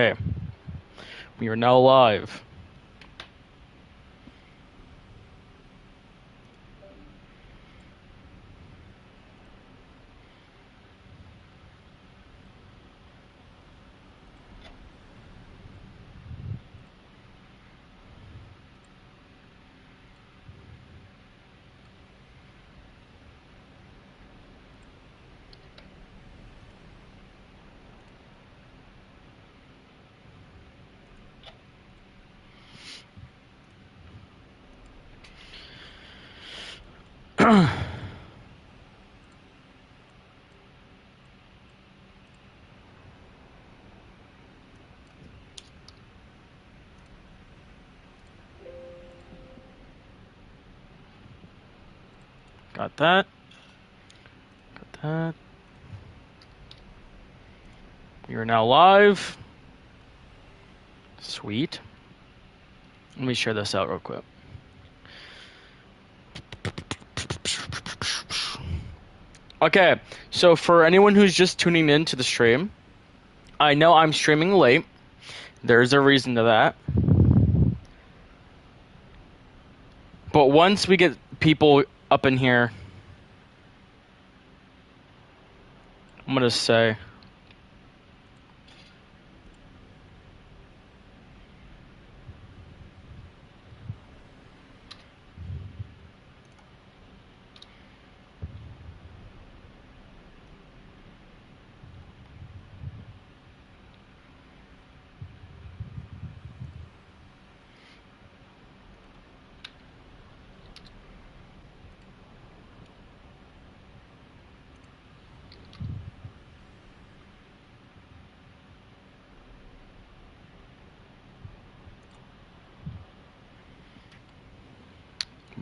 Okay, we are now live. Got that. Got that. We are now live. Sweet. Let me share this out real quick. Okay, so for anyone who's just tuning in to the stream, I know I'm streaming late. There's a reason to that. But once we get people up in here, I'm going to say...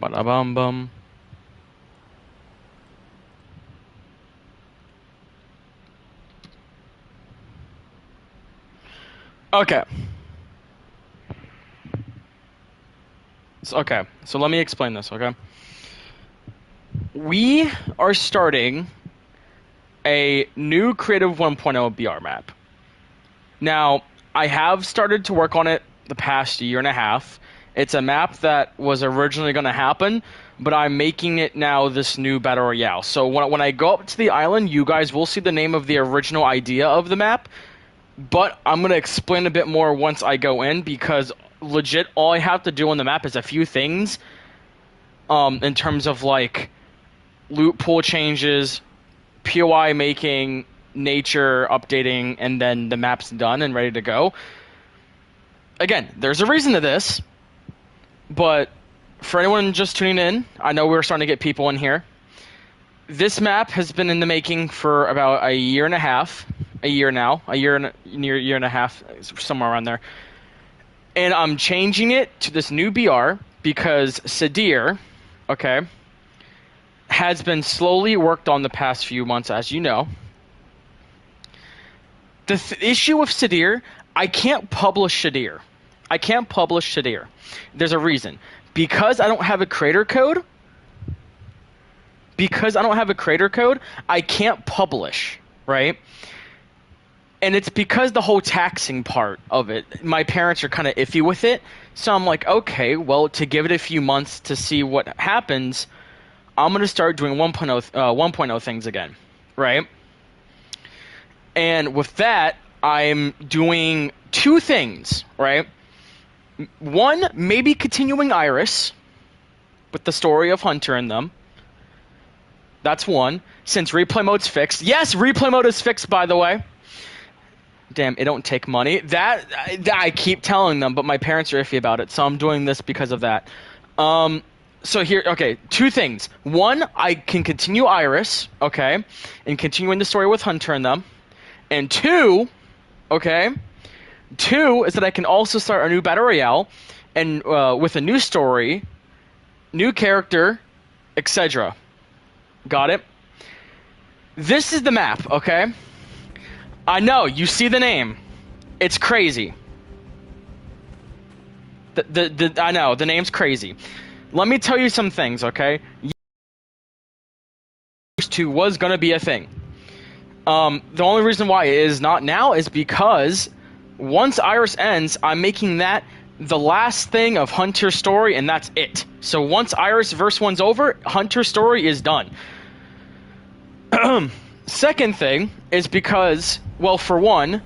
Ba-da-bum-bum. Okay. Okay, so let me explain this, okay? We are starting a new Creative 1.0 BR map. Now, I have started to work on it the past year and a half. It's a map that was originally going to happen, but I'm making it now this new Battle Royale. So when I go up to the island, you guys will see the name of the original idea of the map, but I'm going to explain a bit more once I go in, because legit all I have to do on the map is a few things in terms of like loot pool changes, POI making, nature updating, and then the map's done and ready to go. Again, there's a reason to this, but for anyone just tuning in, I know we're starting to get people in here. This map has been in the making for about a year and a half. A year now. Year and a half, somewhere around there. And I'm changing it to this new BR because Sadir, okay, has been slowly worked on the past few months, as you know. The issue with Sadir, I can't publish Sadir. There's a reason. Because I don't have a creator code, I can't publish, right? And it's because the whole taxing part of it, my parents are kind of iffy with it. So I'm like, okay, well, to give it a few months to see what happens, I'm going to start doing 1.0 things again, right? And with that, I'm doing two things, right? One, maybe continuing Iris with the story of Hunter and them. That's one. Since replay mode's fixed. Yes, replay mode is fixed, by the way. Damn, it don't take money. That I keep telling them, but my parents are iffy about it, so I'm doing this because of that. So here, okay, two things. One, I can continue Iris, okay, and continuing the story with Hunter and them. And two, okay, is that I can also start a new Battle Royale, and with a new story, new character, etc. Got it? This is the map, okay? I know, you see the name. It's crazy. I know, the name's crazy. Let me tell you some things, okay? Used to was going to be a thing. The only reason why it is not now is because Once Iris ends, I'm making that the last thing of Hunter's story, and that's it. So once Iris verse 1's over, Hunter's story is done. Second thing is because, well, for one,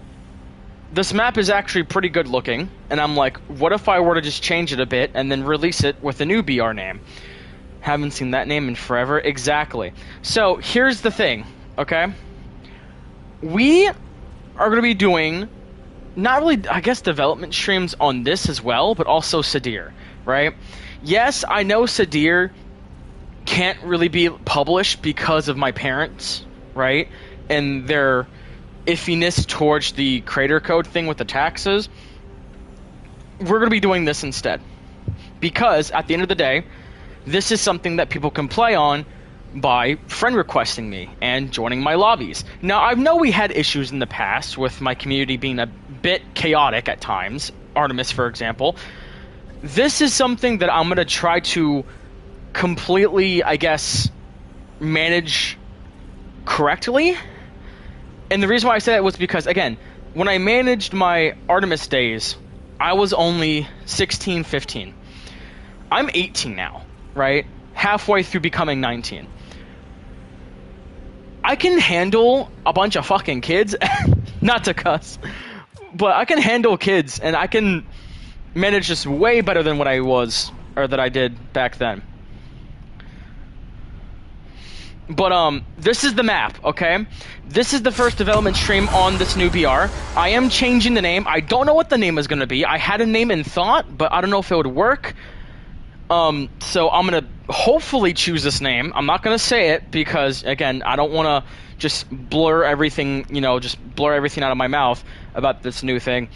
this map is actually pretty good looking, and I'm like, what if I were to just change it a bit and then release it with a new BR name? Haven't seen that name in forever. Exactly. So here's the thing, okay? We are going to be doing, not really, I guess, development streams on this as well, but also Sadir, right? Yes, I know Sadir can't really be published because of my parents, right? And their iffiness towards the creator code thing with the taxes. We're going to be doing this instead. Because at the end of the day, this is something that people can play on by friend requesting me and joining my lobbies. Now, I know we had issues in the past with my community being a bit chaotic at times. Artemis, for example. This is something that I'm going to try to completely, I guess, manage correctly. And the reason why I say that was because, again, when I managed my Artemis days, I was only 16, 15. I'm 18 now, right? Halfway through becoming 19. I can handle a bunch of fucking kids, not to cuss, but I can handle kids, and I can manage this way better than what I was, or that I did back then. But this is the map, okay? This is the first development stream on this new BR. I am changing the name. I don't know what the name is going to be. I had a name in thought, but I don't know if it would work. So I'm going to hopefully choose this name. I'm not going to say it because, again, I don't want to just blur everything, just blur everything out of my mouth about this new thing.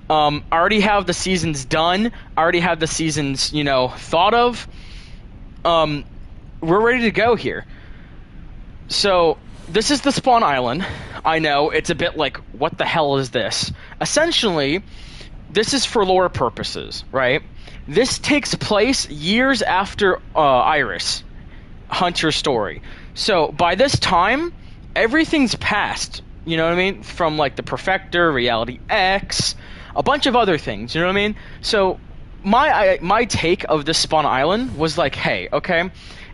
I already have the seasons done. I already have the seasons, thought of. We're ready to go here. So, this is the spawn island. I know, it's a bit like, what the hell is this? Essentially, this is for lore purposes, right? This takes place years after Iris, Hunter's story. So, by this time, everything's past, you know what I mean? From, like, the Perfector, Reality X, a bunch of other things, you know what I mean? So, my take of this spawn island was like, hey, okay,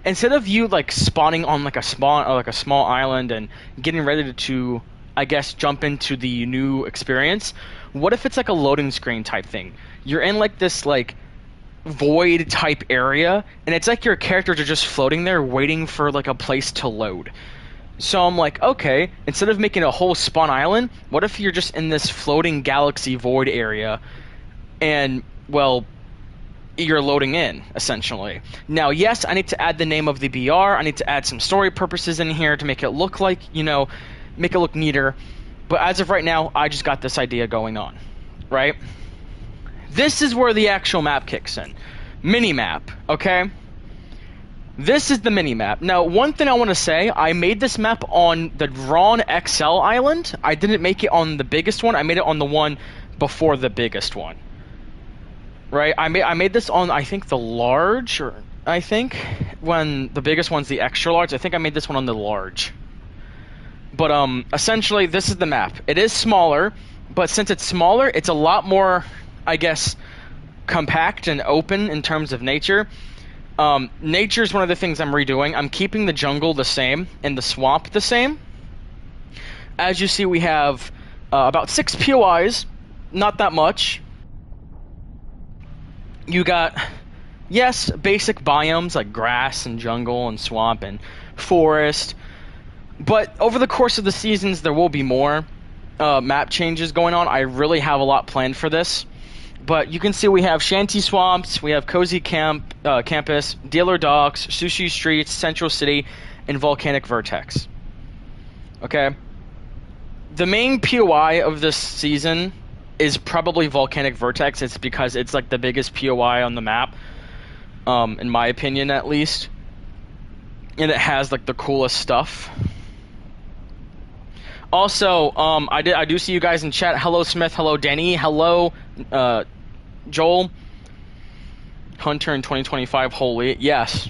instead of you like spawning on like a small island and getting ready to, I guess, jump into the new experience, what if it's like a loading screen type thing? You're in like this like void type area, and it's like your characters are just floating there waiting for like a place to load. So I'm like, okay, instead of making a whole spawn island, what if you're just in this floating galaxy void area and, well, you're loading in, essentially. Now, yes, I need to add the name of the BR. I need to add some story purposes in here to make it look like, make it look neater. But as of right now, I just got this idea going on, right? This is where the actual map kicks in. Mini-map, okay? This is the mini-map. Now, one thing I want to say, I made this map on the Drawn XL island. I didn't make it on the biggest one. I made it on the one before the biggest one. Right, I made this on, I think, the large, or I think, when the biggest one's the extra large. I think I made this one on the large. But essentially, this is the map. It is smaller, but since it's smaller, it's a lot more, I guess, compact and open in terms of nature. Nature is one of the things I'm redoing. I'm keeping the jungle the same and the swamp the same. As you see, we have about 6 POIs, not that much. You got, yes, basic biomes like grass and jungle and swamp and forest. But over the course of the seasons, there will be more map changes going on. I really have a lot planned for this. But you can see we have Shanty Swamps, we have Cozy Campus, Dealer Docks, Sushi Streets, Central City, and Volcanic Vertex. Okay? The main POI of this season is probably Volcanic Vertex. It's because it's like the biggest POI on the map, in my opinion at least. And it has like the coolest stuff. Also, I do see you guys in chat. Hello Smith, hello Denny, hello Joel. Hunter in 2025, holy, yes.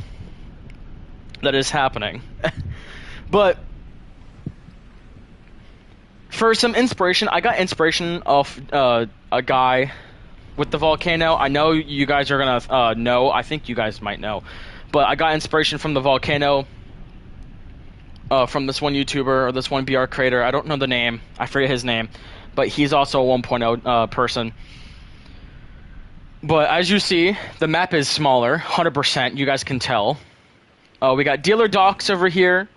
That is happening. But For some inspiration, I got inspiration off a guy with the volcano. I know you guys are gonna know. I think you guys might know, but I got inspiration from the volcano from this one YouTuber or this one BR creator. I don't know the name. I forget his name, but he's also a 1.0 person. But as you see, the map is smaller, 100%. You guys can tell. We got dealer docks over here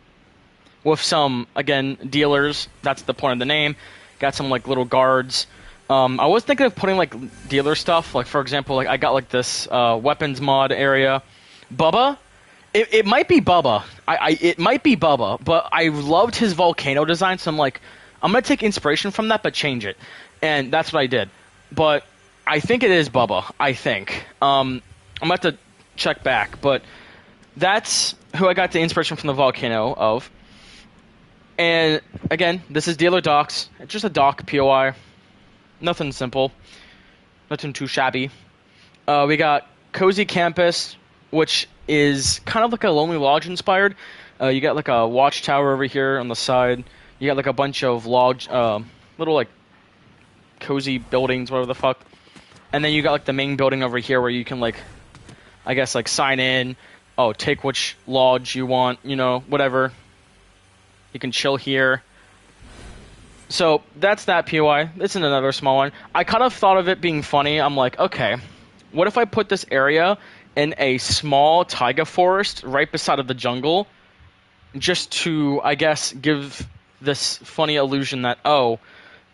with some, again, dealers. That's the point of the name. Got some like little guards. I was thinking of putting like dealer stuff. Like for example, like I got like this weapons mod area. Bubba. It might be Bubba. It might be Bubba, but I loved his volcano design, so I'm like, I'm gonna take inspiration from that, but change it, and that's what I did. But I think it is Bubba. I think. I'm gonna have to check back, but that's who I got the inspiration from the volcano of. And again, this is dealer docks. It's just a dock POI. Nothing simple. Nothing too shabby. We got Cozy Campus, which is kind of like a Lonely Lodge inspired. You got like a watchtower over here on the side. You got like a bunch of lodge, little like cozy buildings, whatever the fuck. And then you got like the main building over here where you can like, I guess like sign in. Oh, take which lodge you want, you know, whatever. You can chill here. So that's that POI. This is another small one. I kind of thought of it being funny. I'm like, okay, what if I put this area in a small taiga forest right beside of the jungle, just to, I guess, give this funny illusion that, oh,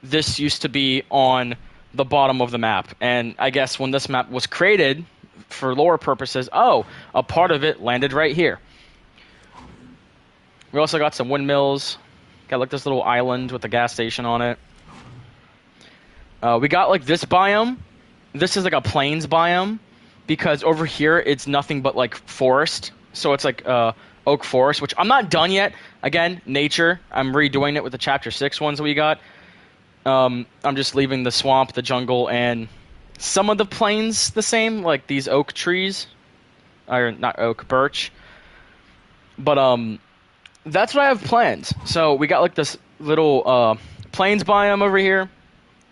this used to be on the bottom of the map. And I guess when this map was created for lore purposes, oh, a part of it landed right here. We also got some windmills. Got like this little island with a gas station on it. We got like this biome. This is like a plains biome, because over here it's nothing but like forest. So it's like oak forest, which I'm not done yet. Again, nature. I'm redoing it with the chapter 6 ones that we got. I'm just leaving the swamp, the jungle, and some of the plains the same, like these oak trees. Or not oak, birch. But that's what I have planned. So we got like this little plains biome over here.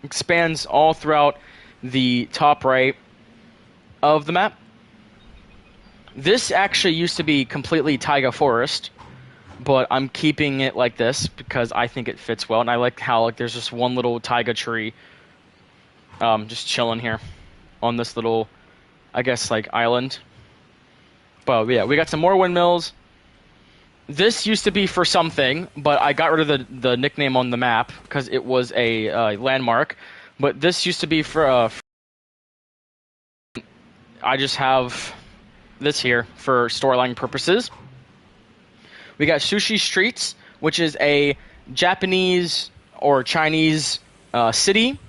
Expands all throughout the top right of the map. This actually used to be completely taiga forest, but I'm keeping it like this because I think it fits well, and I like how like there's just one little taiga tree just chilling here on this little, I guess, like island. But yeah, we got some more windmills. This used to be for something, but I got rid of the nickname on the map because it was a landmark. But this used to be for I just have this here for storyline purposes. We got Sushi Streets, which is a Japanese or Chinese city.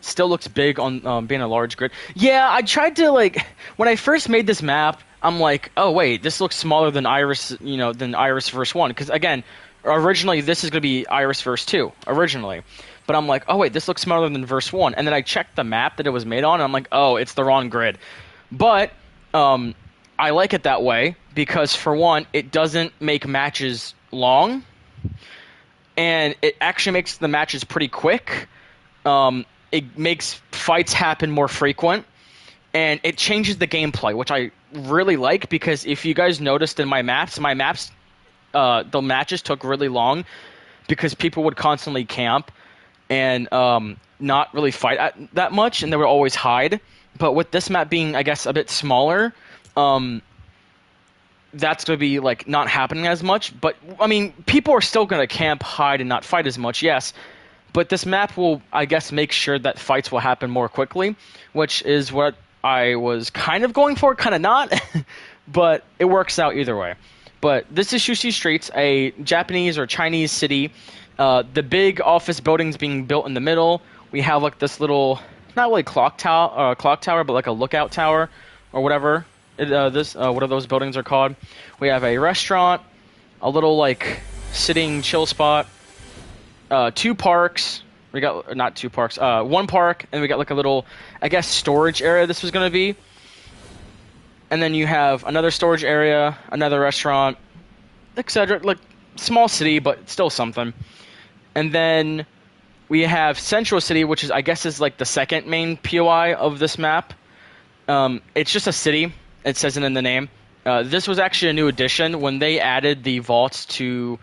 Still looks big on being a large grid. Yeah, I tried to like when I first made this map, I'm like, oh wait, this looks smaller than Iris, you know, than Iris Verse 1. Because again, originally this is gonna be Iris Verse 2 originally, but I'm like, oh wait, this looks smaller than Verse 1. And then I checked the map that it was made on, and I'm like, oh, it's the wrong grid. But I like it that way because for one, it doesn't make matches long, and it actually makes the matches pretty quick. It makes fights happen more frequent, and it changes the gameplay, which I really like because if you guys noticed in my maps, the matches took really long because people would constantly camp and not really fight that much, and they would always hide. But with this map being, I guess, a bit smaller, that's going to be like not happening as much. But I mean, people are still going to camp, hide, and not fight as much, yes. But this map will, I guess, make sure that fights will happen more quickly, which is what I was kind of going for, kind of not. But it works out either way. But this is Sushi Streets, a Japanese or Chinese city. The big office buildings being built in the middle. We have like this little, not really clock tower, but like a lookout tower or whatever. What are those buildings are called? We have a restaurant, a little like sitting chill spot. 2 parks. We got not 2 parks. 1 park, and we got like a little, I guess, storage area. This was gonna be, and then you have another storage area, another restaurant, etc. Like small city, but still something. And then we have Central City, which is I guess is like the second main POI of this map. It's just a city. It says it in the name. This was actually a new addition when they added the vaults to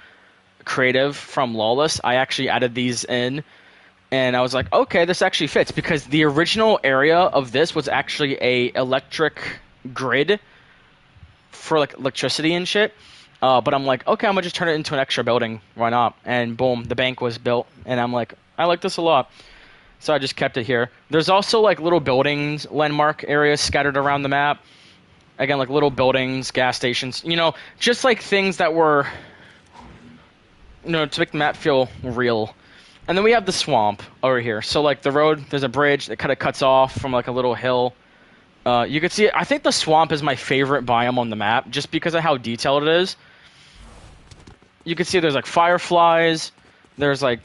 creative from Lawless. I actually added these in, and I was like, okay, this actually fits because the original area of this was actually a electric grid for like electricity and shit. But I'm like, okay, I'm gonna just turn it into an extra building. Why not? And boom, the bank was built, and I'm like, I like this a lot. So I just kept it here. There's also like little buildings, landmark areas scattered around the map. Again, like little buildings, gas stations, just like things that were, to make the map feel real. And then we have the swamp over here. So like the road, there's a bridge that kind of cuts off from like a little hill. You can see, I think the swamp is my favorite biome on the map, just because of how detailed it is. You can see there's like fireflies, there's like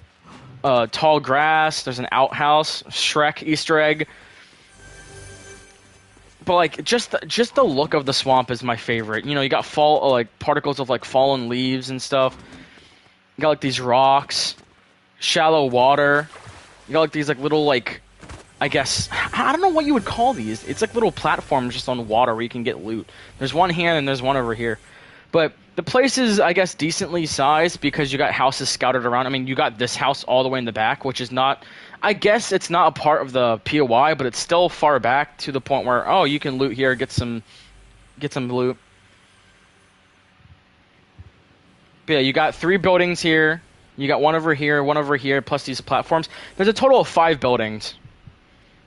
tall grass, there's an outhouse, Shrek Easter egg. But like just the look of the swamp is my favorite. You got particles of like fallen leaves and stuff. You got like these rocks, shallow water. You got like these like little like, I guess, I don't know what you would call these. It's like little platforms just on water where you can get loot. There's one here and there's one over here. But the place is, I guess, decently sized because you got houses scouted around. I mean, you got this house all the way in the back, which is not, I guess it's not a part of the POI, but it's still far back to the point where, oh, you can loot here, get some loot. But yeah, you got 3 buildings here. You got one over here, plus these platforms. There's a total of 5 buildings,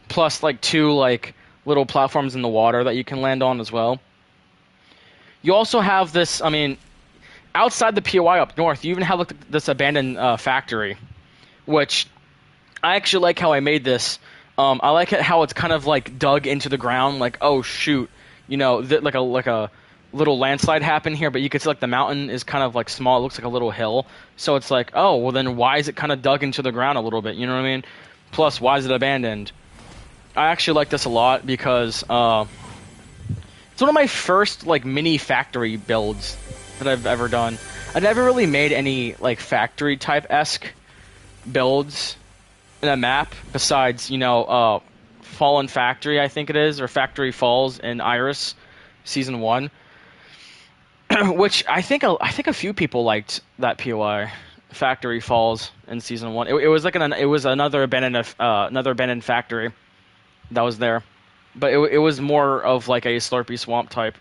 plus like 2 like little platforms in the water that you can land on as well. You also have this, I mean, outside the POI up north, you even have like this abandoned factory, which I actually like how I made this. I like it how it's kind of like dug into the ground, like, oh shoot, like a little landslide happened here, but you can see like the mountain is kind of like small. It looks like a little hill. So it's like, oh, well then why is it kind of dug into the ground a little bit? You know what I mean? Plus, why is it abandoned? I actually like this a lot because it's one of my first like mini factory builds that I've ever done. I never really made any like factory type-esque builds in a map besides, Fallen Factory, I think it is, or Factory Falls in Iris Season 1. Which I think a few people liked that POI, Factory Falls in Season 1. It was like another abandoned factory that was there. But it was more of like a Slurpy Swamp type,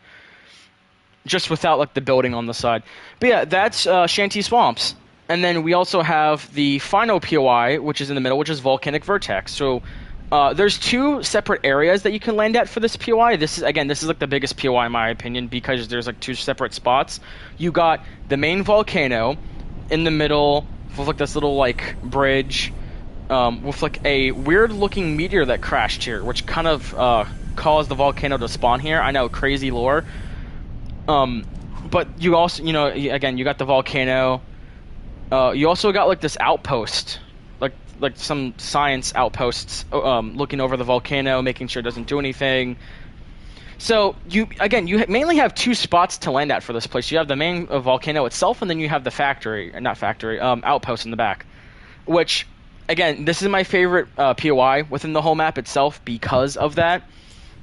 just without like the building on the side. But yeah, that's Shanty Swamps. And then we also have the final POI, which is in the middle, which is Volcanic Vertex. So there's 2 separate areas that you can land at for this POI. This is like the biggest POI in my opinion because there's like 2 separate spots. You got the main volcano in the middle with like this little like bridge. With like a weird looking meteor that crashed here, which kind of caused the volcano to spawn here. I know, crazy lore. But you also, again, you got the volcano. You also got like this outpost, like some science outposts, looking over the volcano, making sure it doesn't do anything. So you mainly have 2 spots to land at for this place. You have the main volcano itself, and then you have the outpost in the back, which. Again, this is my favorite POI within the whole map itself because of that.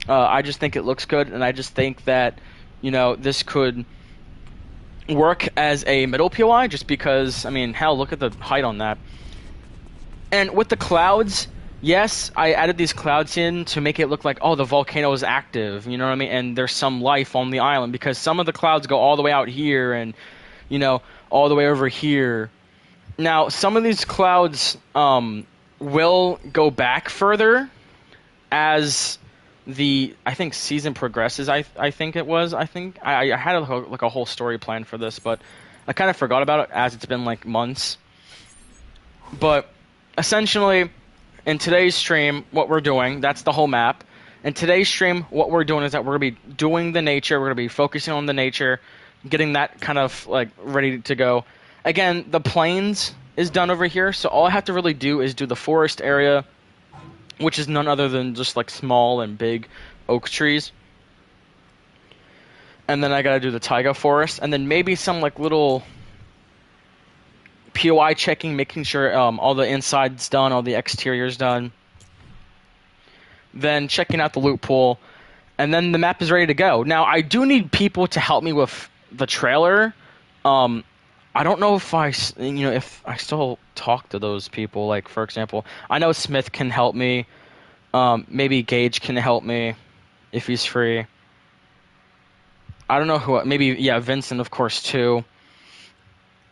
I just think it looks good, and I just think that, this could work as a middle POI just because, I mean, hell, look at the height on that. And with the clouds, yes, I added these clouds in to make it look like, oh, the volcano is active, you know what I mean? And there's some life on the island because some of the clouds go all the way out here and, all the way over here. Now, some of these clouds will go back further as I think season progresses. I think it was. I had a whole story plan for this, but I kind of forgot about it as it's been like months. But essentially, in today's stream, what we're doing, that's the whole map. In today's stream, what we're doing is that we're going to be doing the nature. We're going to be focusing on the nature, getting that kind of like ready to go. Again, the plains is done over here, so all I have to really do is do the forest area, which is none other than just like small and big oak trees. And then I gotta do the taiga forest, and then maybe some like little POI checking, making sure all the inside's done, all the exterior's done. Then checking out the loot pool, and then the map is ready to go. Now, I do need people to help me with the trailer. I don't know if if I still talk to those people. Like, for example, I know Smith can help me. Maybe Gage can help me if he's free. I don't know who. Maybe, yeah, Vincent, of course, too.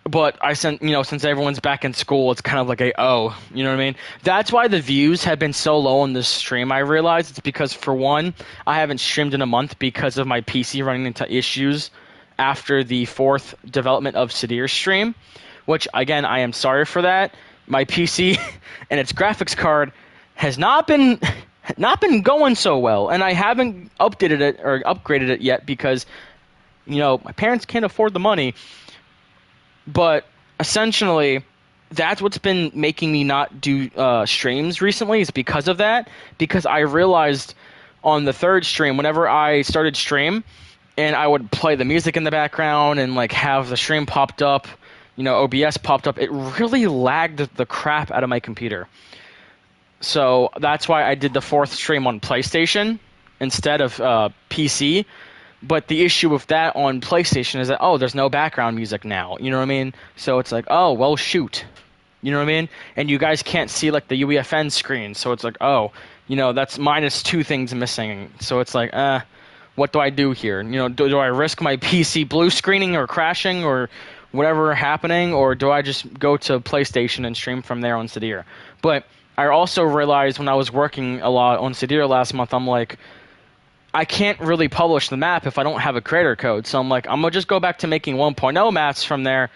But since everyone's back in school, it's kind of like you know what I mean? That's why the views have been so low on this stream. I realized it's because, for one, I haven't streamed in a month because of my PC running into issues after the 4th development of Sadir's stream, which, again, I am sorry for that. My PC and its graphics card has not been going so well, and I haven't updated it or upgraded it yet because, my parents can't afford the money. But essentially, that's what's been making me not do streams recently, is because of that. Because I realized on the 3rd stream, whenever I started stream, and I would play the music in the background and like have the stream popped up, OBS popped up, it really lagged the crap out of my computer. So that's why I did the 4th stream on PlayStation instead of PC. But the issue with that on PlayStation is that, there's no background music now. You know what I mean? So it's like, well, shoot. You know what I mean? And you guys can't see, like, the UEFN screen. So it's like, that's -2 things missing. So it's like, what do I do here? Do I risk my PC blue screening or crashing or whatever happening? Or do I just go to PlayStation and stream from there on Sadir? But I also realized when I was working a lot on Sadir last month, I'm like, I can't really publish the map if I don't have a creator code. So I'm like, I'm going to just go back to making 1.0 maps from there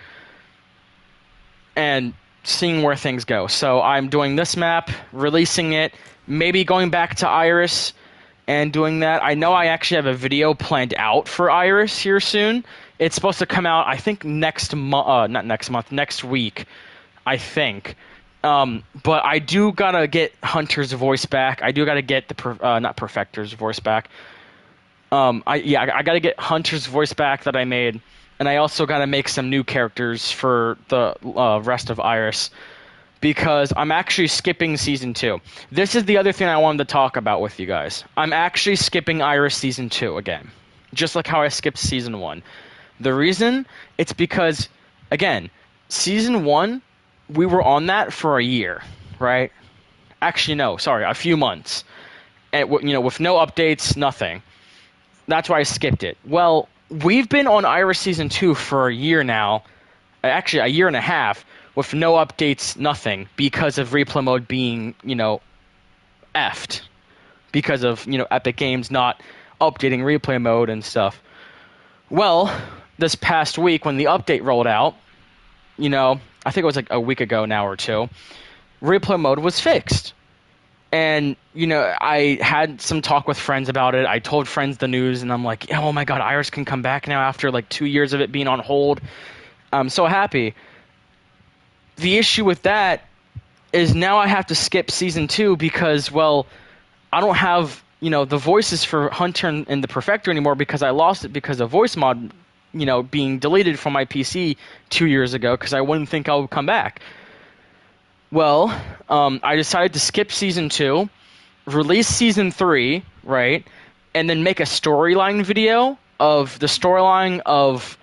and seeing where things go. So I'm doing this map, releasing it, maybe going back to Iris and doing that. I know I actually have a video planned out for Iris here soon. It's supposed to come out, I think, next week, I think. But I do gotta get Hunter's voice back. I do gotta get not Perfector's voice back. I gotta get Hunter's voice back that I made, and I also gotta make some new characters for the rest of Iris, because I'm actually skipping Season 2. This is the other thing I wanted to talk about with you guys. I'm actually skipping Iris Season 2 again, just like how I skipped Season 1. The reason, it's because, again, Season 1, we were on that for a year, right? Actually, no, sorry, a few months. And, with no updates, nothing. That's why I skipped it. Well, we've been on Iris Season 2 for a year now, actually a year and a half, with no updates, nothing, because of replay mode being, effed. Because of, Epic Games not updating replay mode and stuff. Well, this past week when the update rolled out, I think it was like a week ago now or two, replay mode was fixed. And, I had some talk with friends about it. I told friends the news, and I'm like, oh my god, Iris can come back now after like 2 years of it being on hold. I'm so happy. The issue with that is now I have to skip Season 2 because, well, I don't have, the voices for Hunter and the Perfector anymore because I lost it because of voice mod, being deleted from my PC 2 years ago because I wouldn't think I would come back. Well, I decided to skip Season 2, release Season 3, right, and then make a storyline video of the storyline of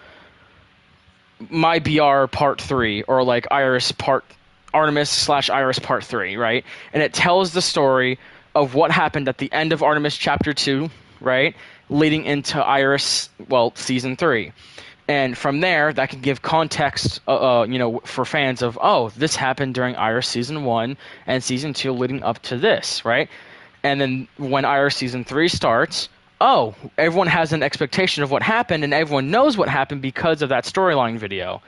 my BR Part 3, or like Artemis/Iris Part 3, right? And it tells the story of what happened at the end of Artemis Chapter 2, right, leading into Iris, Season 3. And from there, that can give context, for fans of, this happened during Iris Season 1 and Season 2 leading up to this, right? And then when Iris Season 3 starts, everyone has an expectation of what happened, and everyone knows what happened because of that storyline video.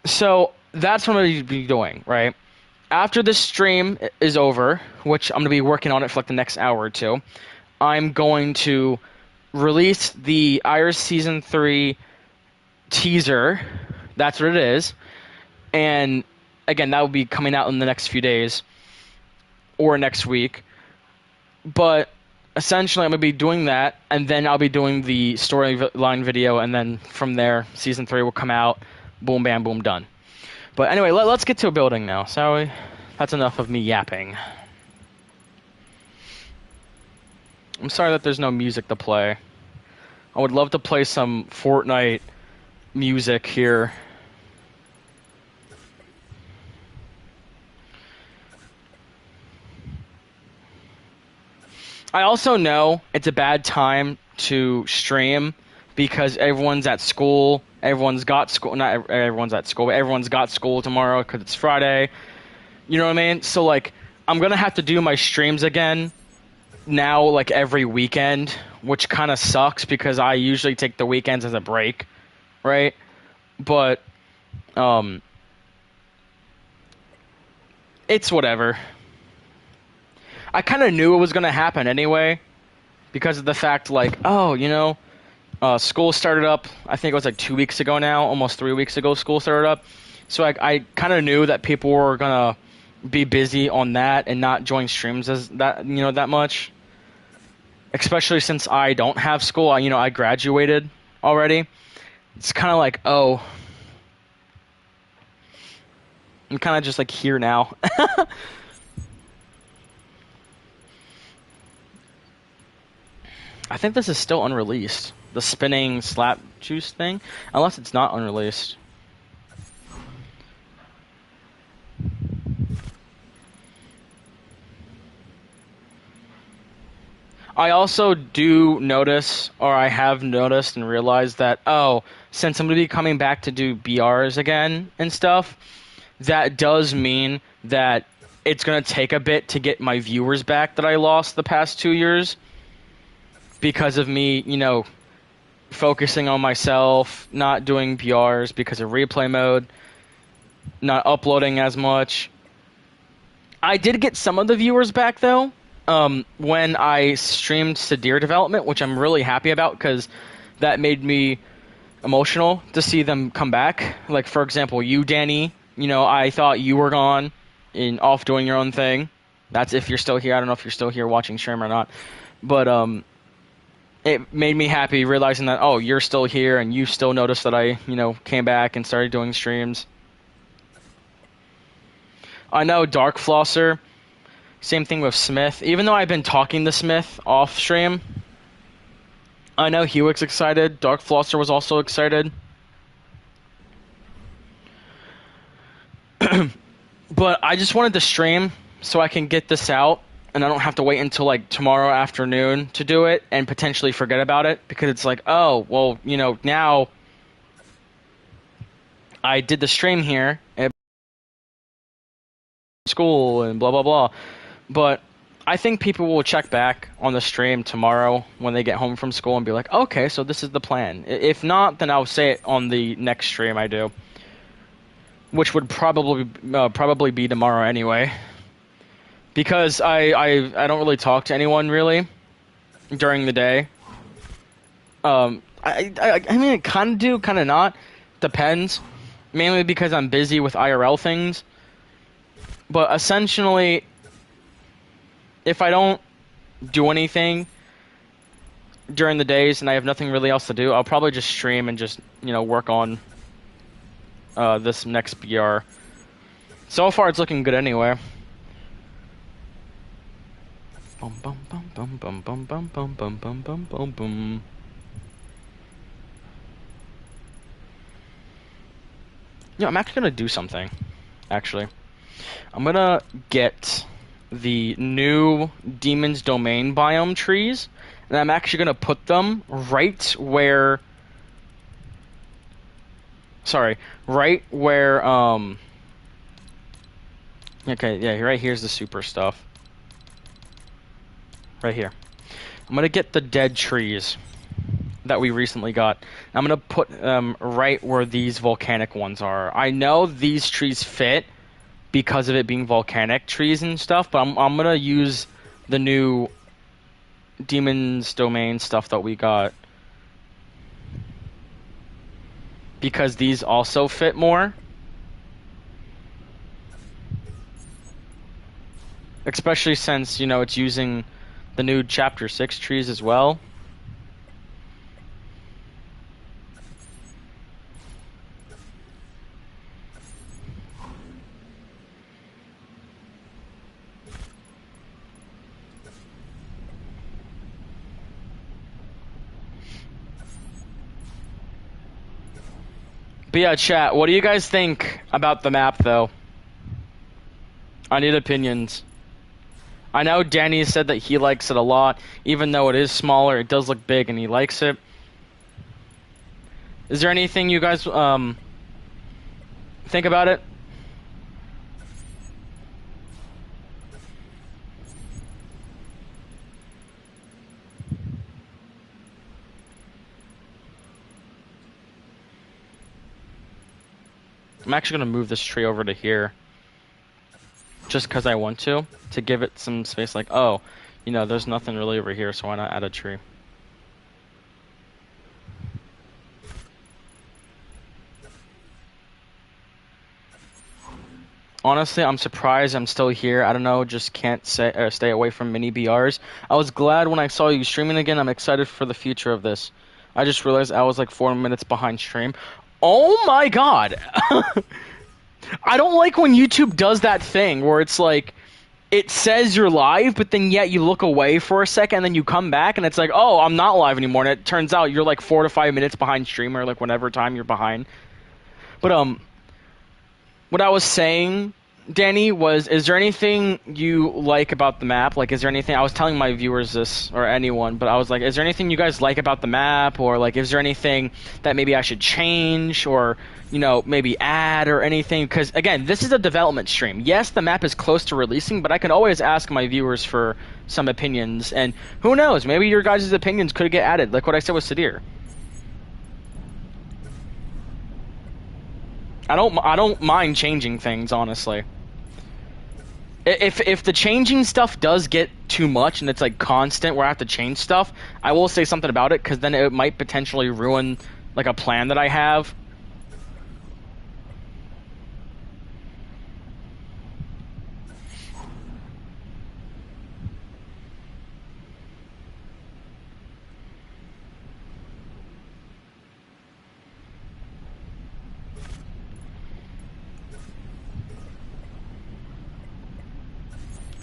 So that's what I'm going to be doing, right? After this stream is over, which I'm going to be working on it for like the next hour or two, I'm going to release the Iris Season 3 teaser. That's what it is. And again, that will be coming out in the next few days or next week. But essentially, I'm going to be doing that, and then I'll be doing the storyline video, and then from there, Season 3 will come out. Boom, bam, boom, done. But anyway, let's get to building now, shall we? That's enough of me yapping. I'm sorry that there's no music to play. I would love to play some Fortnite music here. I also know it's a bad time to stream because everyone's at school. Everyone's got school. Not everyone's at school, but everyone's got school tomorrow because it's Friday. You know what I mean? So, like, I'm going to have to do my streams again now, like, every weekend, which kind of sucks because I usually take the weekends as a break, right? But, it's whatever. I kind of knew it was going to happen anyway because of the fact, like, oh, you know, school started up, I think it was like 2 weeks ago now, almost 3 weeks ago school started up. So I kind of knew that people were going to be busy on that and not join streams as that, you know, that much. Especially since I don't have school, I graduated already. It's kind of like, oh, I'm kind of just like here now. I think this is still unreleased. The spinning slap juice thing, unless it's not unreleased. I also do notice, or I have noticed and realized that, oh, since I'm going to be coming back to do BRs again and stuff, that does mean that it's going to take a bit to get my viewers back that I lost the past 2 years because of me, focusing on myself, not doing BRs because of replay mode, not uploading as much. I did get some of the viewers back, though. When I streamed Sadir Development, which I'm really happy about because that made me emotional to see them come back. Like, for example, you, Danny, I thought you were gone and off doing your own thing. That's if you're still here. I don't know if you're still here watching stream or not. But it made me happy realizing that, oh, you're still here and you still noticed that I, came back and started doing streams. I know Dark Flosser. Same thing with Smith. Even though I've been talking to Smith off stream, I know he was excited. Dark Flosser was also excited. But I just wanted to stream so I can get this out and I don't have to wait until like tomorrow afternoon to do it and potentially forget about it because it's like, oh, well, now I did the stream here at school and blah, blah, blah. But I think people will check back on the stream tomorrow when they get home from school and be like, okay, so this is the plan. If not, then I'll say it on the next stream I do, which would probably be tomorrow anyway. Because I don't really talk to anyone really during the day. I mean, I kind of do, kind of not. Depends. Mainly because I'm busy with IRL things. But essentially, if I don't do anything during the days and I have nothing really else to do, I'll probably just stream and just, work on this next BR. So far, it's looking good anyway. Bum bum bum bum bum bum bum bum bum bum bum bum bum. Yeah, I'm actually gonna do something. Actually, I'm gonna get the new Demon's Domain biome trees, and I'm actually gonna put them right where. Right where Okay, yeah, right here's the super stuff. Right here. I'm gonna get the dead trees that we recently got. I'm gonna put them right where these volcanic ones are. I know these trees fit because of it being volcanic trees and stuff, but I'm gonna use the new Demon's Domain stuff that we got because these also fit more. Especially since, it's using the new Chapter 6 trees as well. But yeah, chat, what do you guys think about the map, though? I need opinions. I know Danny said that he likes it a lot, even though it is smaller, it does look big and he likes it. Is there anything you guys think about it? I'm actually going to move this tree over to here. Just because I want to give it some space, like, oh, you know, there's nothing really over here, so why not add a tree? Honestly, I'm surprised I'm still here. I don't know, just can't stay away from mini BRs. I was glad when I saw you streaming again. I'm excited for the future of this. I just realized I was like 4 minutes behind stream. Oh my god! I don't like when YouTube does that thing where it's like, it says you're live, but then yet you look away for a second, and then you come back, and it's like, oh, I'm not live anymore, and it turns out you're like 4 to 5 minutes behind stream, or like whatever time you're behind. But what I was saying, Danny, was, is there anything you like about the map? Like, is there anything, I was telling my viewers this, or anyone, but I was like, is there anything you guys like about the map? Or, like, is there anything that maybe I should change, or, you know, maybe add, or anything? Because, again, this is a development stream. Yes, the map is close to releasing, but I can always ask my viewers for some opinions, and who knows, maybe your guys' opinions could get added, like what I said with Sadir. I don't mind changing things, honestly. If the changing stuff does get too much and it's like constant where I have to change stuff, I will say something about it, because then it might potentially ruin like a plan that I have.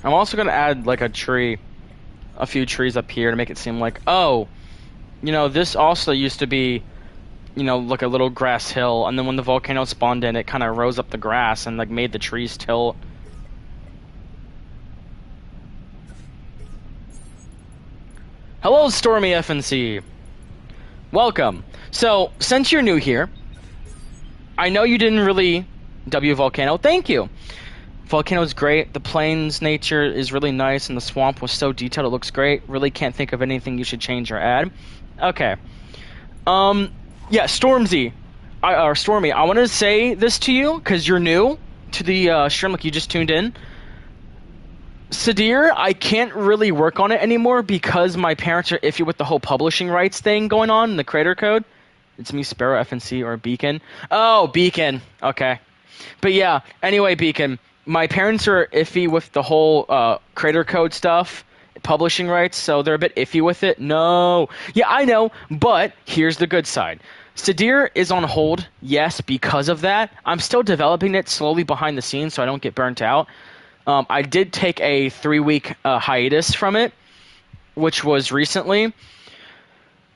I'm also gonna add like a few trees up here to make it seem like, oh, you know, this also used to be, you know, like a little grass hill, and then when the volcano spawned in, it kind of rose up the grass and like made the trees tilt. Hello, Stormy FNC. Welcome. So, since you're new here, I know you didn't really W Volcano. Thank you. Volcano's great. The plains nature is really nice, and the swamp was so detailed. It looks great. Really can't think of anything you should change or add. Okay. Yeah, Stormzy, or Stormy, I want to say this to you because you're new to the stream, like you just tuned in. Sadir, I can't really work on it anymore because my parents are iffy with the whole publishing rights thing going on in the creator code. It's me, Sparrow, FNC, or Beacon. Oh, Beacon. Okay. But yeah, anyway, Beacon, my parents are iffy with the whole creator code stuff, publishing rights, so they're a bit iffy with it. No. Yeah, I know, but here's the good side. Sadir is on hold, yes, because of that. I'm still developing it slowly behind the scenes so I don't get burnt out. I did take a 3-week hiatus from it, which was recently,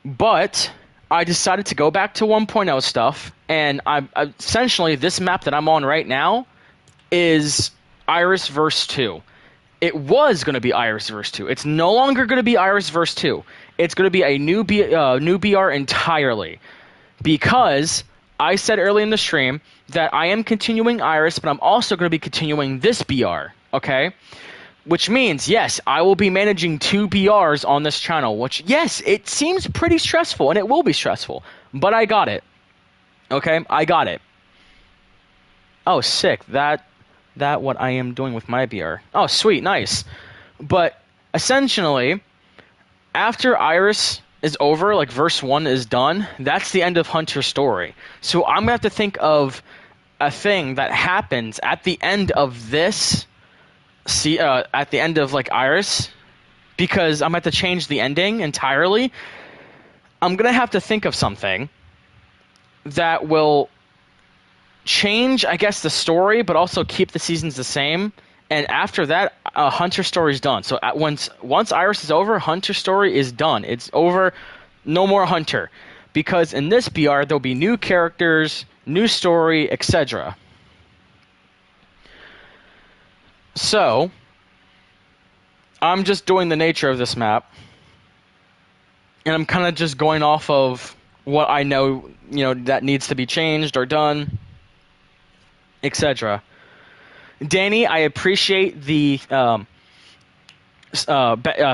but I decided to go back to 1.0 stuff, and I essentially, this map that I'm on right now is Iris Verse 2. It was going to be Iris Verse 2. It's no longer going to be Iris Verse 2. It's going to be a new BR entirely, because I said early in the stream that I am continuing Iris, but I'm also going to be continuing this BR, okay? Which means, yes, I will be managing 2 BRs on this channel, which, yes, it seems pretty stressful, and it will be stressful, but I got it, okay? I got it. Oh, sick. That what I am doing with my BR. Oh, sweet, nice. But essentially, after Iris is over, like verse 1 is done, that's the end of Hunter's story. So I'm gonna have to think of a thing that happens at the end of this, at the end of like Iris, because I'm gonna have to change the ending entirely. I'm gonna have to think of something that will change, I guess, the story, but also keep the seasons the same. And after that, Hunter's story is done. So once Iris is over, Hunter's story is done. It's over. No more Hunter, because in this BR there'll be new characters, new story, etc. So, I'm just doing the nature of this map, and I'm kind of just going off of what I know, that needs to be changed or done, etc. Danny, I appreciate the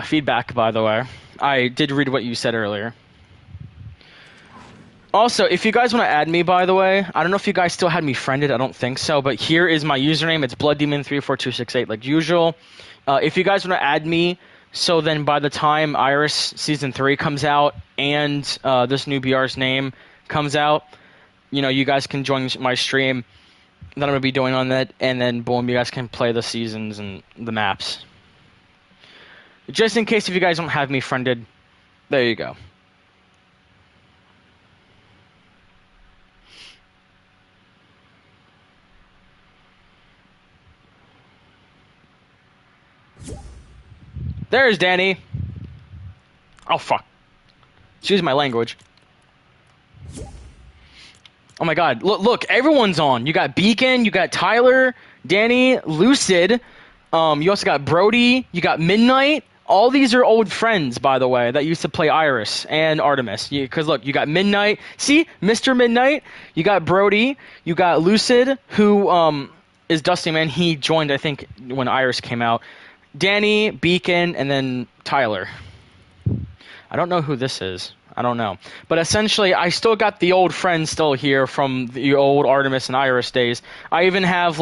feedback, by the way. I did read what you said earlier. Also, if you guys want to add me, by the way, I don't know if you guys still had me friended. I don't think so, but here is my username. It's blooddemon34268 like usual. If you guys want to add me, so then by the time Iris Season 3 comes out and this new BR's name comes out, you guys can join my stream that I'm going to be doing on that, and then boom, you guys can play the seasons and the maps. Just in case if you guys don't have me friended, there you go. There's Danny. Oh, fuck. Excuse my language. Oh, my God. Look, everyone's on. You got Beacon, you got Tyler, Danny, Lucid. You also got Brody. You got Midnight. All these are old friends, by the way, that used to play Iris and Artemis. Because, look, you got Midnight. See? Mr. Midnight. You got Brody. You got Lucid, who is Dusty Man. He joined, I think, when Iris came out. Danny, Beacon, and then Tyler. I don't know who this is. I don't know. But essentially, I still got the old friends still here from the old Artemis and Iris days. I even have,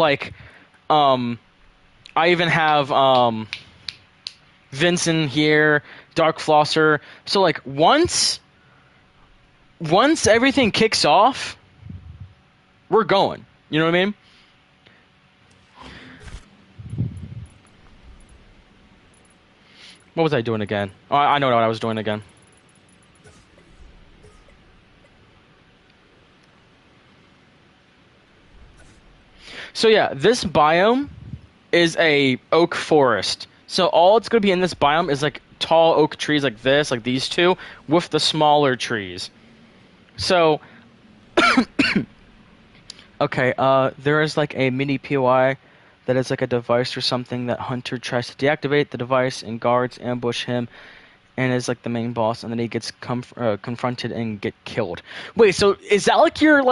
Vincent here, Dark Flosser. So, once everything kicks off, we're going. You know what I mean? What was I doing again? Oh, I know what I was doing again. So yeah, this biome is a oak forest. So all it's going to be in this biome is tall oak trees like this, like these two, with the smaller trees. So, okay, there is a mini POI that is a device or something that Hunter tries to deactivate the device and guards ambush him and is the main boss, and then he gets confronted and get killed. Wait, so is that your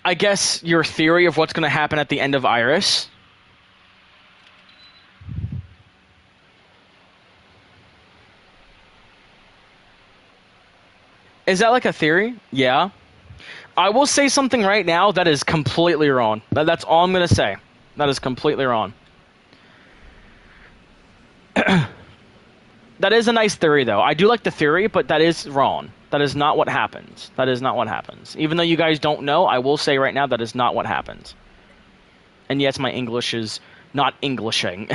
I guess your theory of what's going to happen at the end of Iris? Is that a theory? Yeah. I will say something right now that is completely wrong. That's all I'm going to say. That is completely wrong. That is a nice theory, though. I do like the theory, but that is wrong. That is not what happens. That is not what happens. Even though you guys don't know, I will say right now that is not what happens. And yes, my English is not Englishing.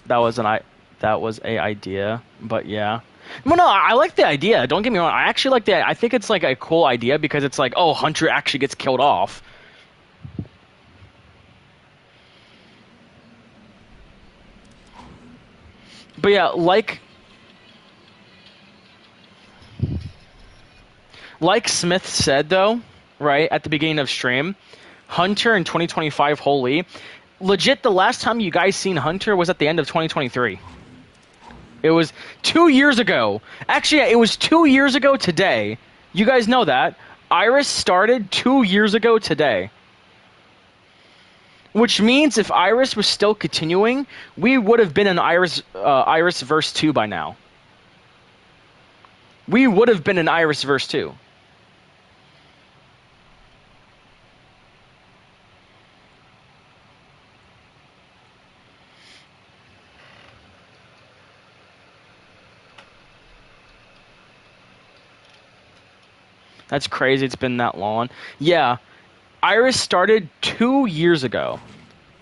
That was a idea, but yeah. Well, no, I like the idea. Don't get me wrong. I actually like I think it's a cool idea because it's oh, Hunter actually gets killed off. But yeah, like Smith said though, right at the beginning of stream, Hunter in 2025, holy. Legit, the last time you guys seen Hunter was at the end of 2023. It was 2 years ago. Actually, yeah, it was 2 years ago today. You guys know that. Iris started 2 years ago today. Which means if Iris was still continuing, we would have been in Iris Verse 2 by now. We would have been in Iris Verse 2. That's crazy. It's been that long. Yeah. Iris started 2 years ago.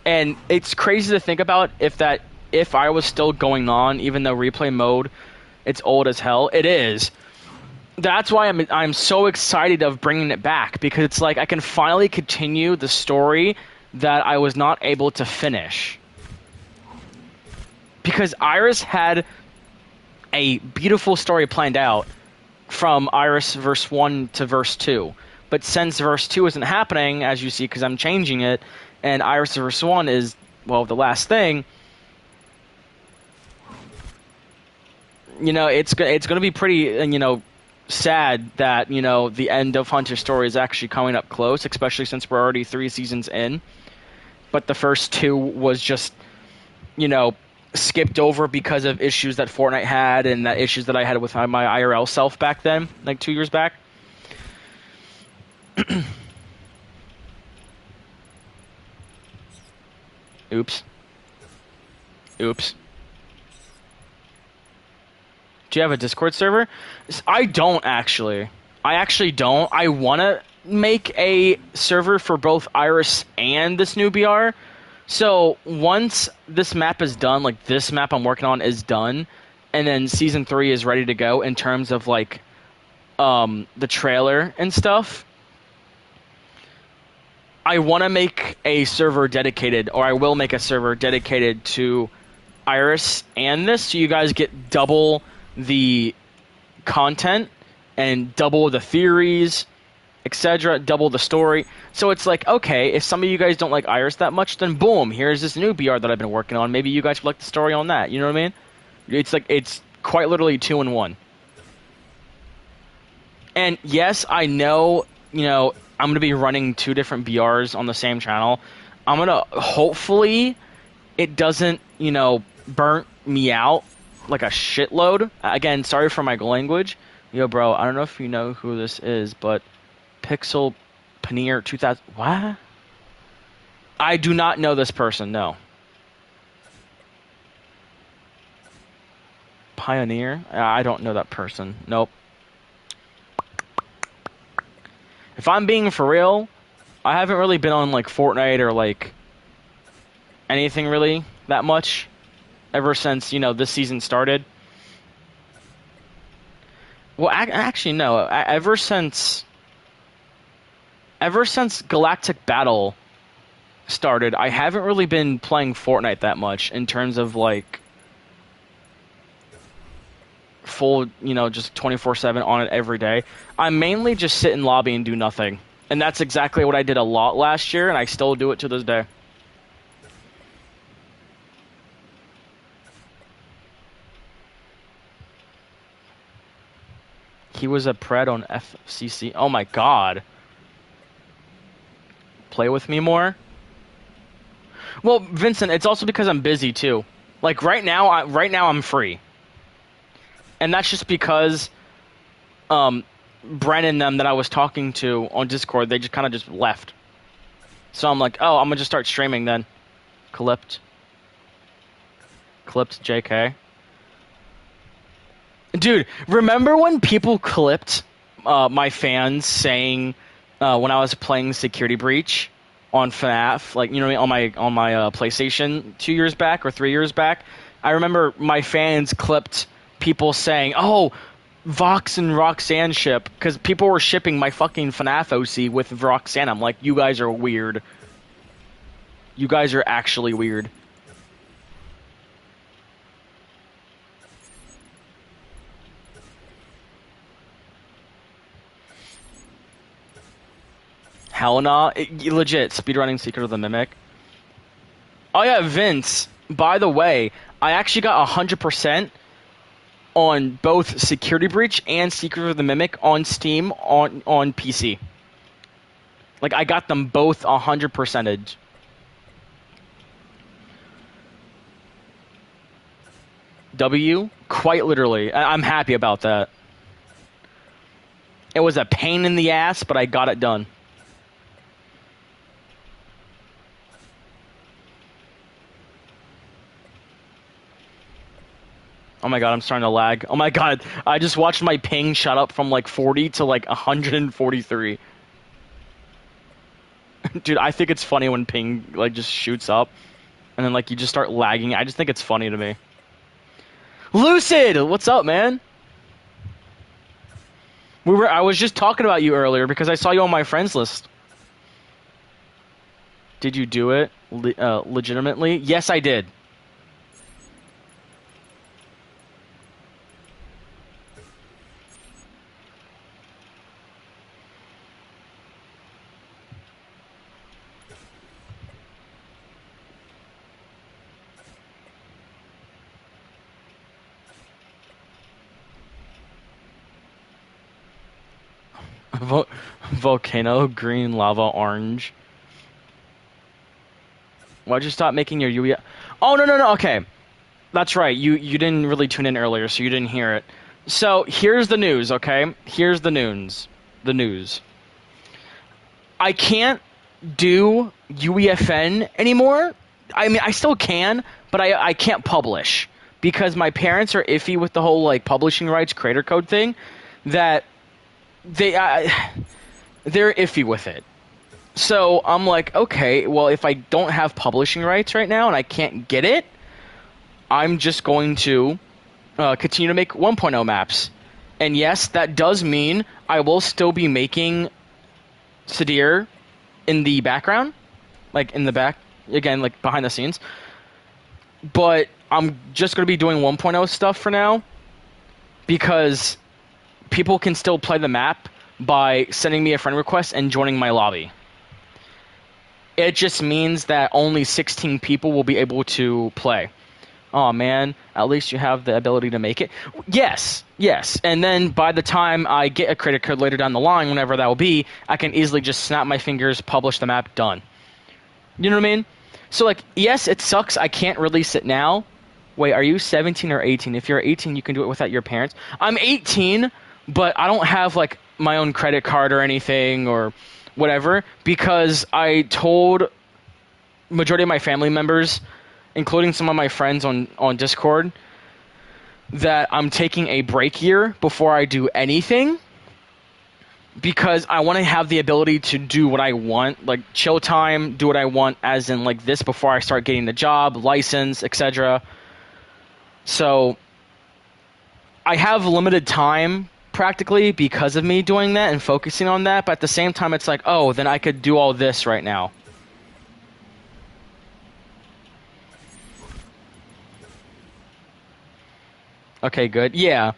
And it's crazy to think about if I was still going on, even though replay mode, it's old as hell. It is. That's why I'm so excited of bringing it back, because it's I can finally continue the story that I was not able to finish. Because Iris had a beautiful story planned out from Iris verse 1 to verse 2. But since verse 2 isn't happening, as you see, because I'm changing it, and Iris verse 1 is, well, the last thing, it's going to be pretty, sad that, the end of Hunter's story is actually coming up close, especially since we're already 3 seasons in. But the first 2 was just, skipped over because of issues that Fortnite had and that issues that I had with my IRL self back then, like 2 years back. Oops. Oops. Do you have a Discord server? I don't, actually. I actually don't. I want to make a server for both Iris and this new BR. So once this map is done, like this map I'm working on is done, and then Season 3 is ready to go in terms of, like, the trailer and stuff, I want to make a server dedicated, or I will make a server dedicated to Iris and this, so you guys get double the content and double the theories, etc., double the story. So it's like, okay, if some of you guys don't like Iris that much, then boom, here's this new BR that I've been working on. Maybe you guys would like the story on that. You know what I mean? It's like, it's quite literally 2 in 1. And yes, I know, I'm going to be running 2 different BRs on the same channel. I'm going to, hopefully, it doesn't, burn me out like a shitload. Again, sorry for my language. Yo, bro, I don't know if you know who this is, but Pixel Paneer 2000. What? I do not know this person, no. Pioneer? I don't know that person. Nope. If I'm being for real, I haven't really been on, like, Fortnite or, like, anything really that much ever since, this season started. Well, actually, no. Ever since Galactic Battle started, I haven't really been playing Fortnite that much in terms of, like, full, just 24/7 on it every day. I mainly just sit in lobby and do nothing. And that's exactly what I did a lot last year, and I still do it to this day. He was a pred on FCC. Oh my god. Play with me more? Well, Vincent, it's also because I'm busy too. Like right now I'm free. And that's just because Bren and them that I was talking to on Discord, they just kind of just left. So I'm like, oh, I'm going to just start streaming then. Clipped JK. Dude, remember when people clipped my fans saying when I was playing Security Breach on FNAF, like, you know what I mean, on my PlayStation 2 years back or 3 years back? I remember my fans clipped people saying, "Oh, Vox and Roxanne ship," because people were shipping my fucking FNAF OC with Roxanne. I'm like, you guys are weird. You guys are actually weird. Hell nah. Legit, speedrunning Secret of the Mimic. Oh yeah, Vince, by the way, I actually got 100% on both Security Breach and Secret of the Mimic on Steam on PC. Like, I got them both 100%. W? Quite literally. I'm happy about that. It was a pain in the ass, but I got it done. Oh my god, I'm starting to lag. Oh my god, I just watched my ping shot up from like 40 to like 143. Dude, I think it's funny when ping like just shoots up and then like you just start lagging. I just think it's funny to me. Lucid, what's up, man? I was just talking about you earlier because I saw you on my friends list. Did you do it legitimately? Yes, I did. Vo- Volcano, green, lava, orange. Why'd you stop making your UE? Oh, no, no, no. Okay. That's right. You didn't really tune in earlier, so you didn't hear it. So here's the news, okay? Here's the news. The news. I can't do UEFN anymore. I mean, I still can, but I can't publish because my parents are iffy with the whole like publishing rights creator code thing. That they they're iffy with it. So I'm like, okay, well, if I don't have publishing rights right now and I can't get it, I'm just going to continue to make 1.0 maps. And yes, that does mean I will still be making Sadir in the background, like in the back, again, like behind the scenes. But I'm just going to be doing 1.0 stuff for now because people can still play the map by sending me a friend request and joining my lobby. It just means that only 16 people will be able to play. Oh man, at least you have the ability to make it. Yes, yes. And then by the time I get a creator code later down the line, whenever that will be, I can easily just snap my fingers, publish the map, done. You know what I mean? So like, yes, it sucks I can't release it now. Wait, are you 17 or 18? If you're 18, you can do it without your parents. I'm 18, but I don't have like my own credit card or anything or whatever because I told majority of my family members, including some of my friends on Discord, that I'm taking a break year before I do anything because I want to have the ability to do what I want, like chill time, do what I want as in like this before I start getting the job, license, etc. So I have limited time practically because of me doing that and focusing on that, but at the same time it's like, oh, then I could do all this right now. Okay, good. Yeah.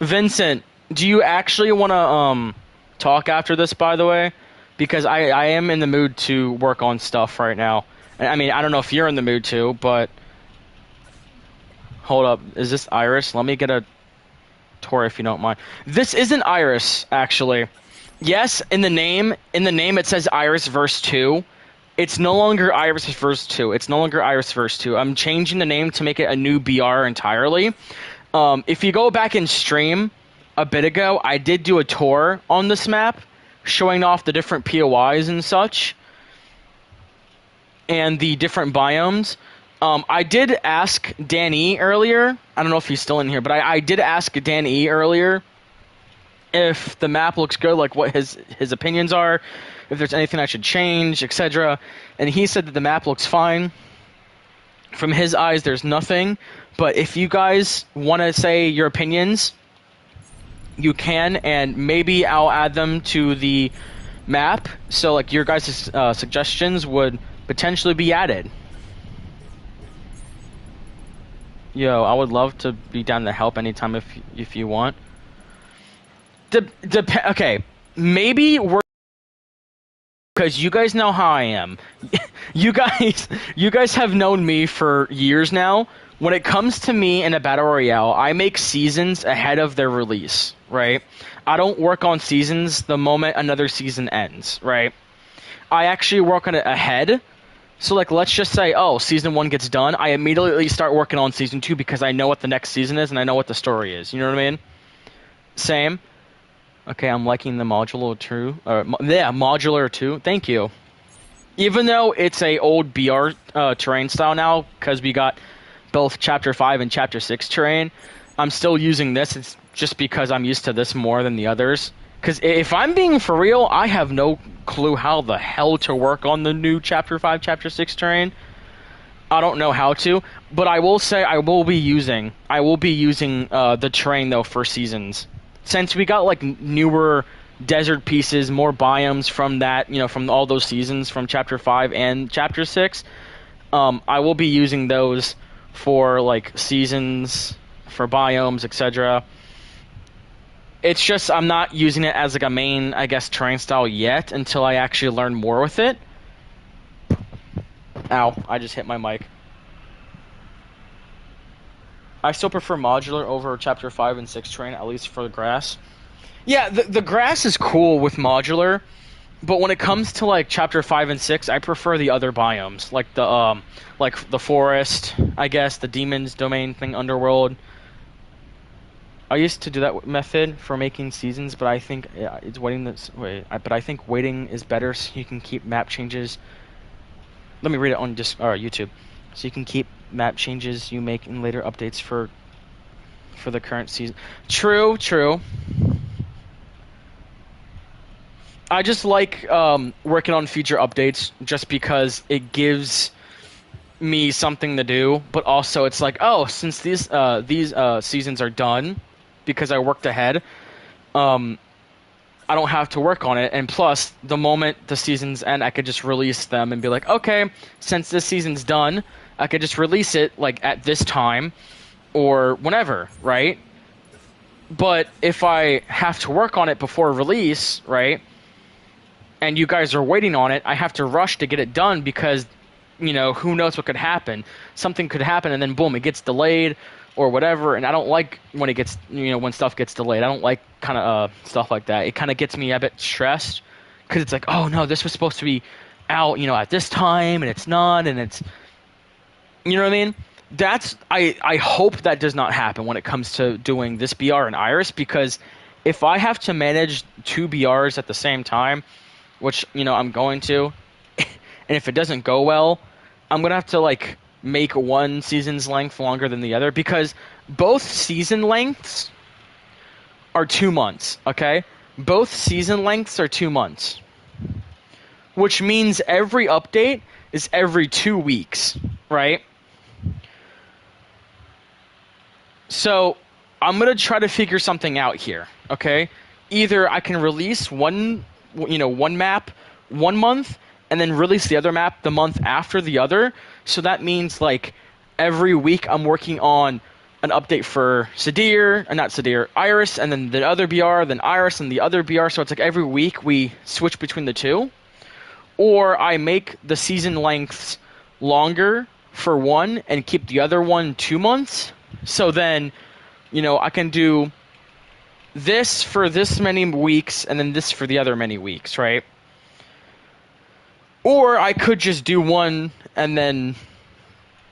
Vincent, do you actually want to talk after this, by the way? Because I am in the mood to work on stuff right now. I mean, I don't know if you're in the mood to, but hold up. Is this Iris? Let me get a tour if you don't mind. This isn't Iris, actually. Yes, in the name it says Iris verse 2. It's no longer Iris verse 2. It's no longer Iris verse 2. I'm changing the name to make it a new BR entirely. If you go back in stream a bit ago, I did do a tour on this map, showing off the different POIs and such, and the different biomes. I did ask Danny earlier. I don't know if he's still in here, but I did ask Danny earlier if the map looks good, like what his opinions are, if there's anything I should change, etc. And he said that the map looks fine. From his eyes, there's nothing. But if you guys want to say your opinions, you can, and maybe I'll add them to the map. So, like, your guys' suggestions would potentially be added. Yo, I would love to be down to help anytime if you want. Okay, maybe we're because you guys know how I am. you guys have known me for years now. When it comes to me in a battle royale, I make seasons ahead of their release, right? I don't work on seasons the moment another season ends, right? I actually work on it ahead. So like, let's just say, oh, season 1 gets done. I immediately start working on season 2 because I know what the next season is and I know what the story is. You know what I mean? Same. Okay, I'm liking the modular too. Yeah, modular too. Thank you. Even though it's a old BR terrain style now, because we got both Chapter 5 and Chapter 6 terrain, I'm still using this. It's just because I'm used to this more than the others. Because if I'm being for real, I have no clue how the hell to work on the new Chapter 5, Chapter 6 terrain. I don't know how to, but I will say I will be using the terrain though for seasons. Since we got like newer desert pieces, more biomes from that, from all those seasons from Chapter 5 and Chapter 6. I will be using those for like seasons, for biomes, etc. It's just I'm not using it as like a main, I guess, terrain style yet until I actually learn more with it. Ow, I just hit my mic. I still prefer modular over Chapter 5 and 6 terrain, at least for the grass. Yeah, the grass is cool with modular, but when it comes to like Chapter 5 and 6, I prefer the other biomes, like the forest, I guess, the demons domain thing, underworld. I used to do that method for making seasons, but I think it's waiting this way. But I think waiting is better, so you can keep map changes. Let me read it on just YouTube, so you can keep map changes you make in later updates for the current season. True, true. I just like working on future updates just because it gives me something to do, but also it's like, oh, since these seasons are done because I worked ahead, I don't have to work on it. And plus, the moment the seasons end, I could just release them and be like, okay, since this season's done, I could just release it like at this time or whenever, right? But if I have to work on it before release, right, and you guys are waiting on it, I have to rush to get it done because, who knows what could happen. Something could happen and then boom, it gets delayed or whatever, and I don't like when it gets, when stuff gets delayed. I don't like kind of stuff like that. It kind of gets me a bit stressed because it's like, oh no, this was supposed to be out, at this time, and it's not, and it's, you know what I mean? I hope that does not happen when it comes to doing this BR and Iris, because if I have to manage two BRs at the same time, which, I'm going to, and if it doesn't go well, I'm going to have to, like, make one season's length longer than the other, because both season lengths are 2 months, okay? Both season lengths are 2 months, which means every update is every 2 weeks, right? So I'm going to try to figure something out here, okay? Either I can release one map 1 month and then release the other map the month after the other. So that means like every week I'm working on an update for not Sadir, Iris, and then the other BR, then Iris and the other BR. So it's like every week we switch between the two. Or I make the season lengths longer for one and keep the other one 2 months. So then, I can do this for this many weeks and then this for the other many weeks, right? Or I could just do one and then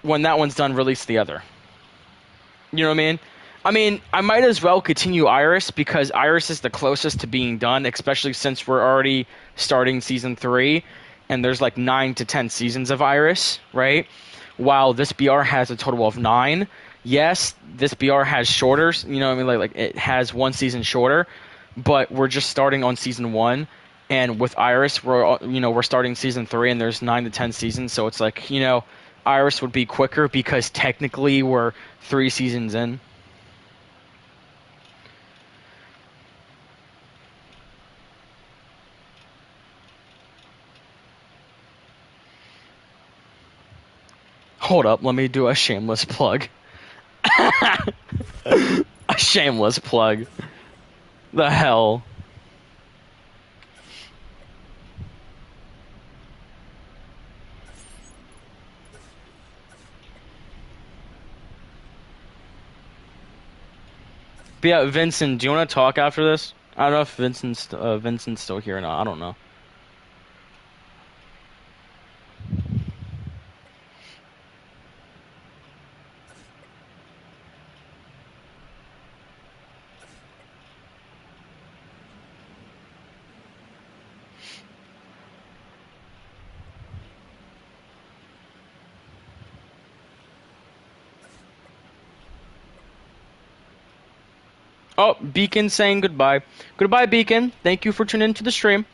when that one's done, release the other. You know what I mean? I might as well continue Iris because Iris is the closest to being done, especially since we're already starting season 3 and there's like 9 to 10 seasons of Iris, right? While this BR has a total of 9. Yes, this BR has shorter, like it has one season shorter, but we're just starting on season 1, and with Iris, we're starting season 3, and there's 9 to 10 seasons, so it's like, Iris would be quicker because technically we're 3 seasons in. Hold up, let me do a shameless plug. A shameless plug. The hell. But yeah, Vincent, do you want to talk after this? I don't know if Vincent's still here or not. I don't know. Oh, Beacon saying goodbye. Goodbye, Beacon. Thank you for tuning into the stream.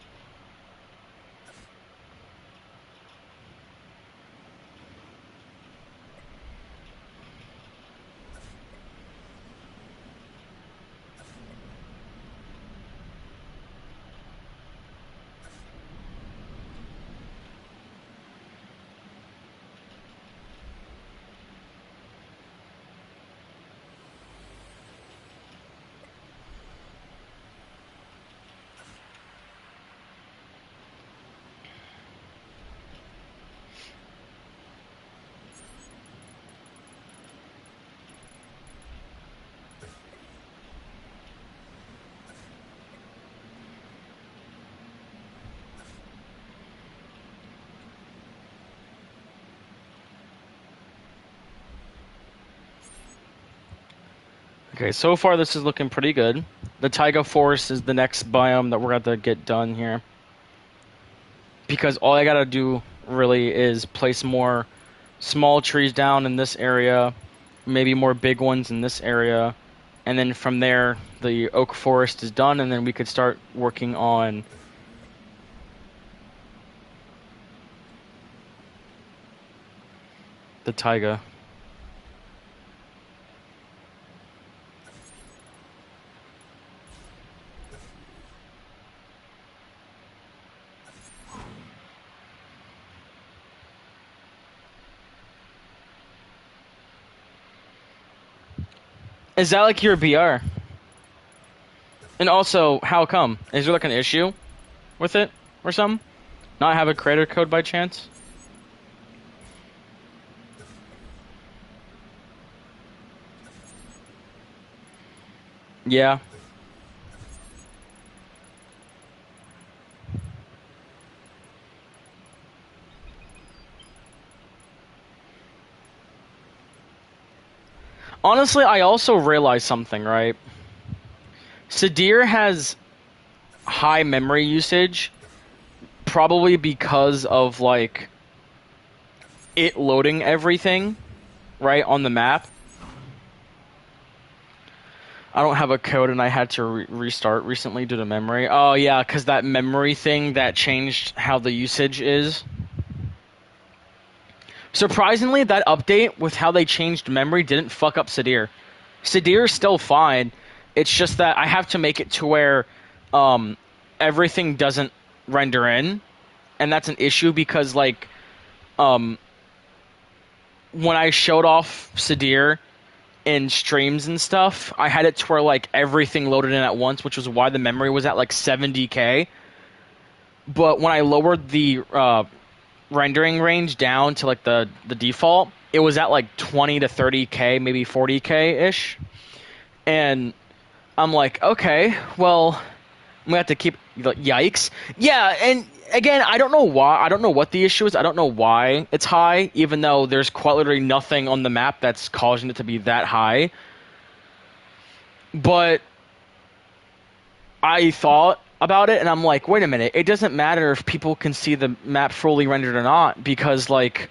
Okay, so far this is looking pretty good. The taiga forest is the next biome that we're going to get done here. Because all I gotta do really is place more small trees down in this area, maybe more big ones in this area, and then from there the oak forest is done, and then we could start working on the taiga. Is that like your BR? And also, how come? Is there like an issue with it or something? Not have a creator code by chance? Yeah. Honestly, I also realized something, right? Sadir has high memory usage, probably because of like it loading everything, right, on the map. I don't have a code and I had to restart recently due to memory. Oh, yeah, because that memory thing that changed how the usage is. Surprisingly, that update with how they changed memory didn't fuck up Sadir. Sadir's still fine. It's just that I have to make it to where everything doesn't render in. And that's an issue because, like, um, when I showed off Sadir in streams and stuff, I had it to where like everything loaded in at once, which was why the memory was at like 70K. But when I lowered the rendering range down to like the default, it was at like 20 to 30K, maybe 40K ish. And I'm like, okay, well, I'm gonna have to keep like, yikes. Yeah, and again, I don't know why. I don't know what the issue is. I don't know why it's high, even though there's quite literally nothing on the map that's causing it to be that high. But I thought about it and I'm like, wait a minute, it doesn't matter if people can see the map fully rendered or not, because like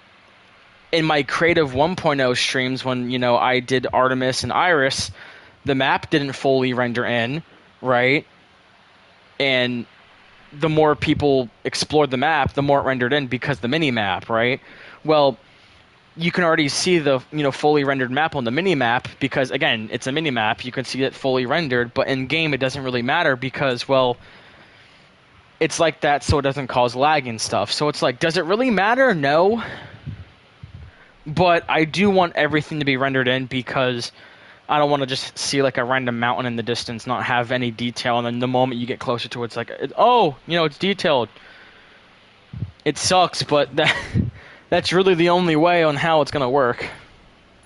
in my creative 1.0 streams when, you know, I did Artemis and Iris, the map didn't fully render in, right? And the more people explored the map, the more it rendered in because the mini map, right? Well, you can already see the, you know, fully rendered map on the mini map because again, it's a mini map. You can see it fully rendered, but in game it doesn't really matter because, well, it's like that so it doesn't cause lag and stuff. So it's like, does it really matter? No. But I do want everything to be rendered in because I don't want to just see like a random mountain in the distance, not have any detail, and then the moment you get closer to it, it's like, oh, you know, it's detailed. It sucks, but that's really the only way on how it's gonna work.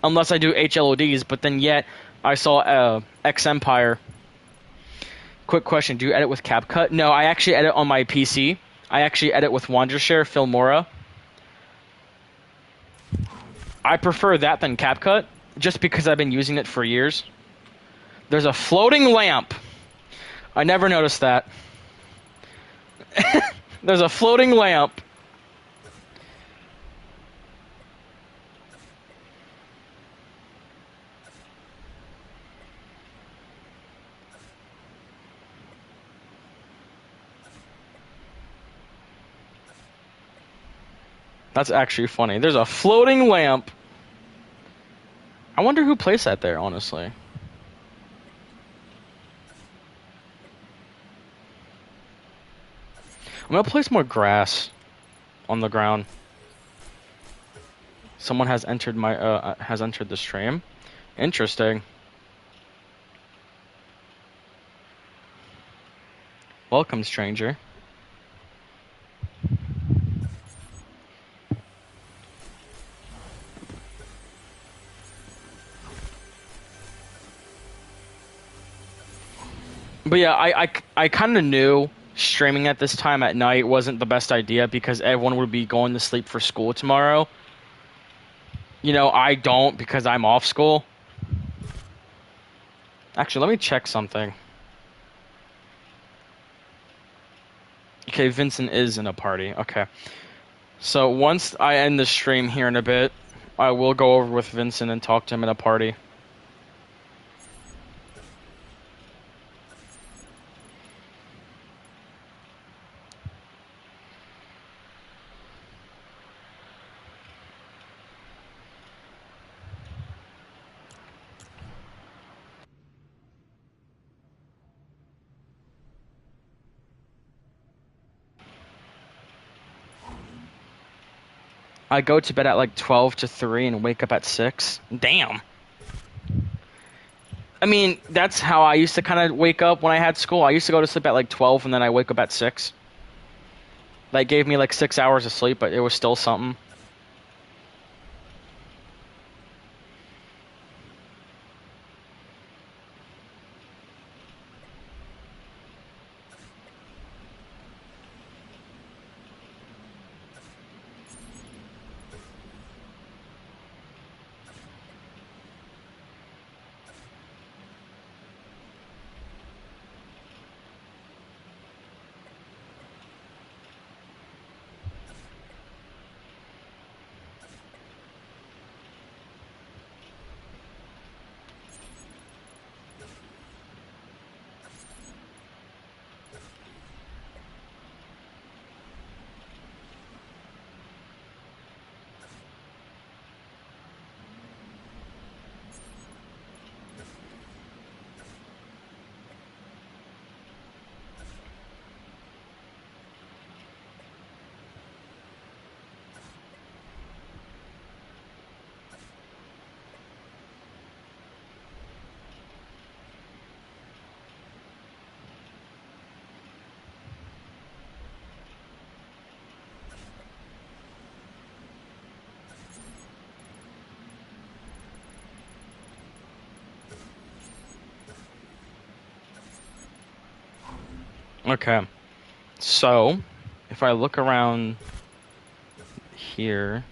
Unless I do HLODs, but then yet I saw X Empire. Quick question: do you edit with CapCut? No, I actually edit on my PC. I actually edit with Wondershare, Filmora. I prefer that than CapCut, just because I've been using it for years. There's a floating lamp. I never noticed that. There's a floating lamp. That's actually funny. There's a floating lamp. I wonder who placed that there, honestly. I'm gonna place more grass on the ground. Someone has entered the stream. Interesting. Welcome, stranger. But yeah, I kind of knew streaming at this time at night wasn't the best idea because everyone would be going to sleep for school tomorrow. You know, I don't because I'm off school. Actually, let me check something. Okay, Vincent is in a party. Okay. So once I end the stream here in a bit, I will go over with Vincent and talk to him in a party. I go to bed at like 12 to 3 and wake up at 6. Damn. I mean, that's how I used to kind of wake up when I had school. I used to go to sleep at like 12 and then I wake up at 6. That gave me like 6 hours of sleep, but it was still something. Okay. So, if I look around here,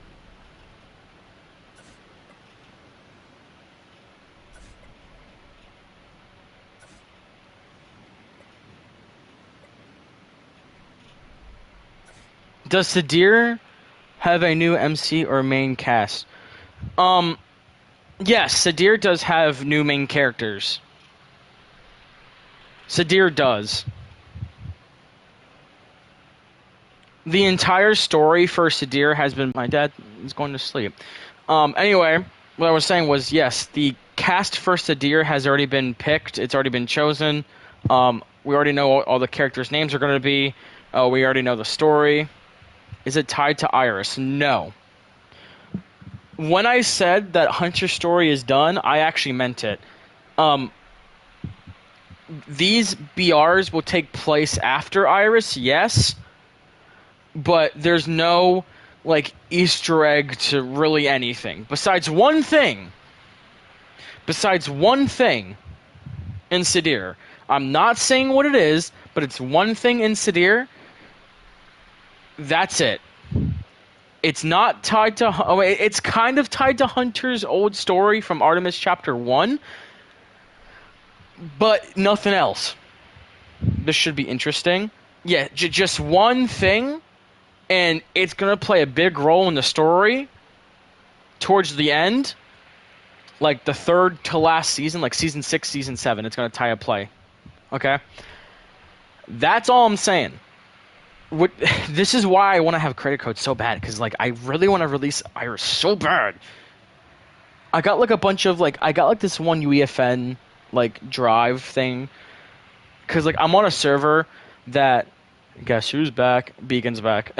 does Sadir have a new MC or main cast? Yes, Sadir does have new main characters. Sadir does. The entire story for Sadir has been... My dad is going to sleep. Anyway, what I was saying was, yes, the cast for Sadir has already been picked. It's already been chosen. We already know all the characters' names are going to be. We already know the story. Is it tied to Iris? No. When I said that Hunter's story is done, I actually meant it. These BRs will take place after Iris, yes, but there's no like Easter egg to really anything besides one thing. Besides one thing in Sadir. I'm not saying what it is, but it's one thing in Sadir. That's it. It's not tied to... Oh, it's kind of tied to Hunter's old story from Artemis Chapter 1, but nothing else. This should be interesting. Yeah, just one thing, and it's going to play a big role in the story towards the end, like the third to last season, like Season 6, Season 7. It's going to tie a play. Okay? That's all I'm saying. This is why I want to have credit codes so bad, because like I really want to release Iris so bad. I got like a bunch of like... I got like this one UEFN like drive thing, because like I'm on a server that... Guess who's back? Beacon's back.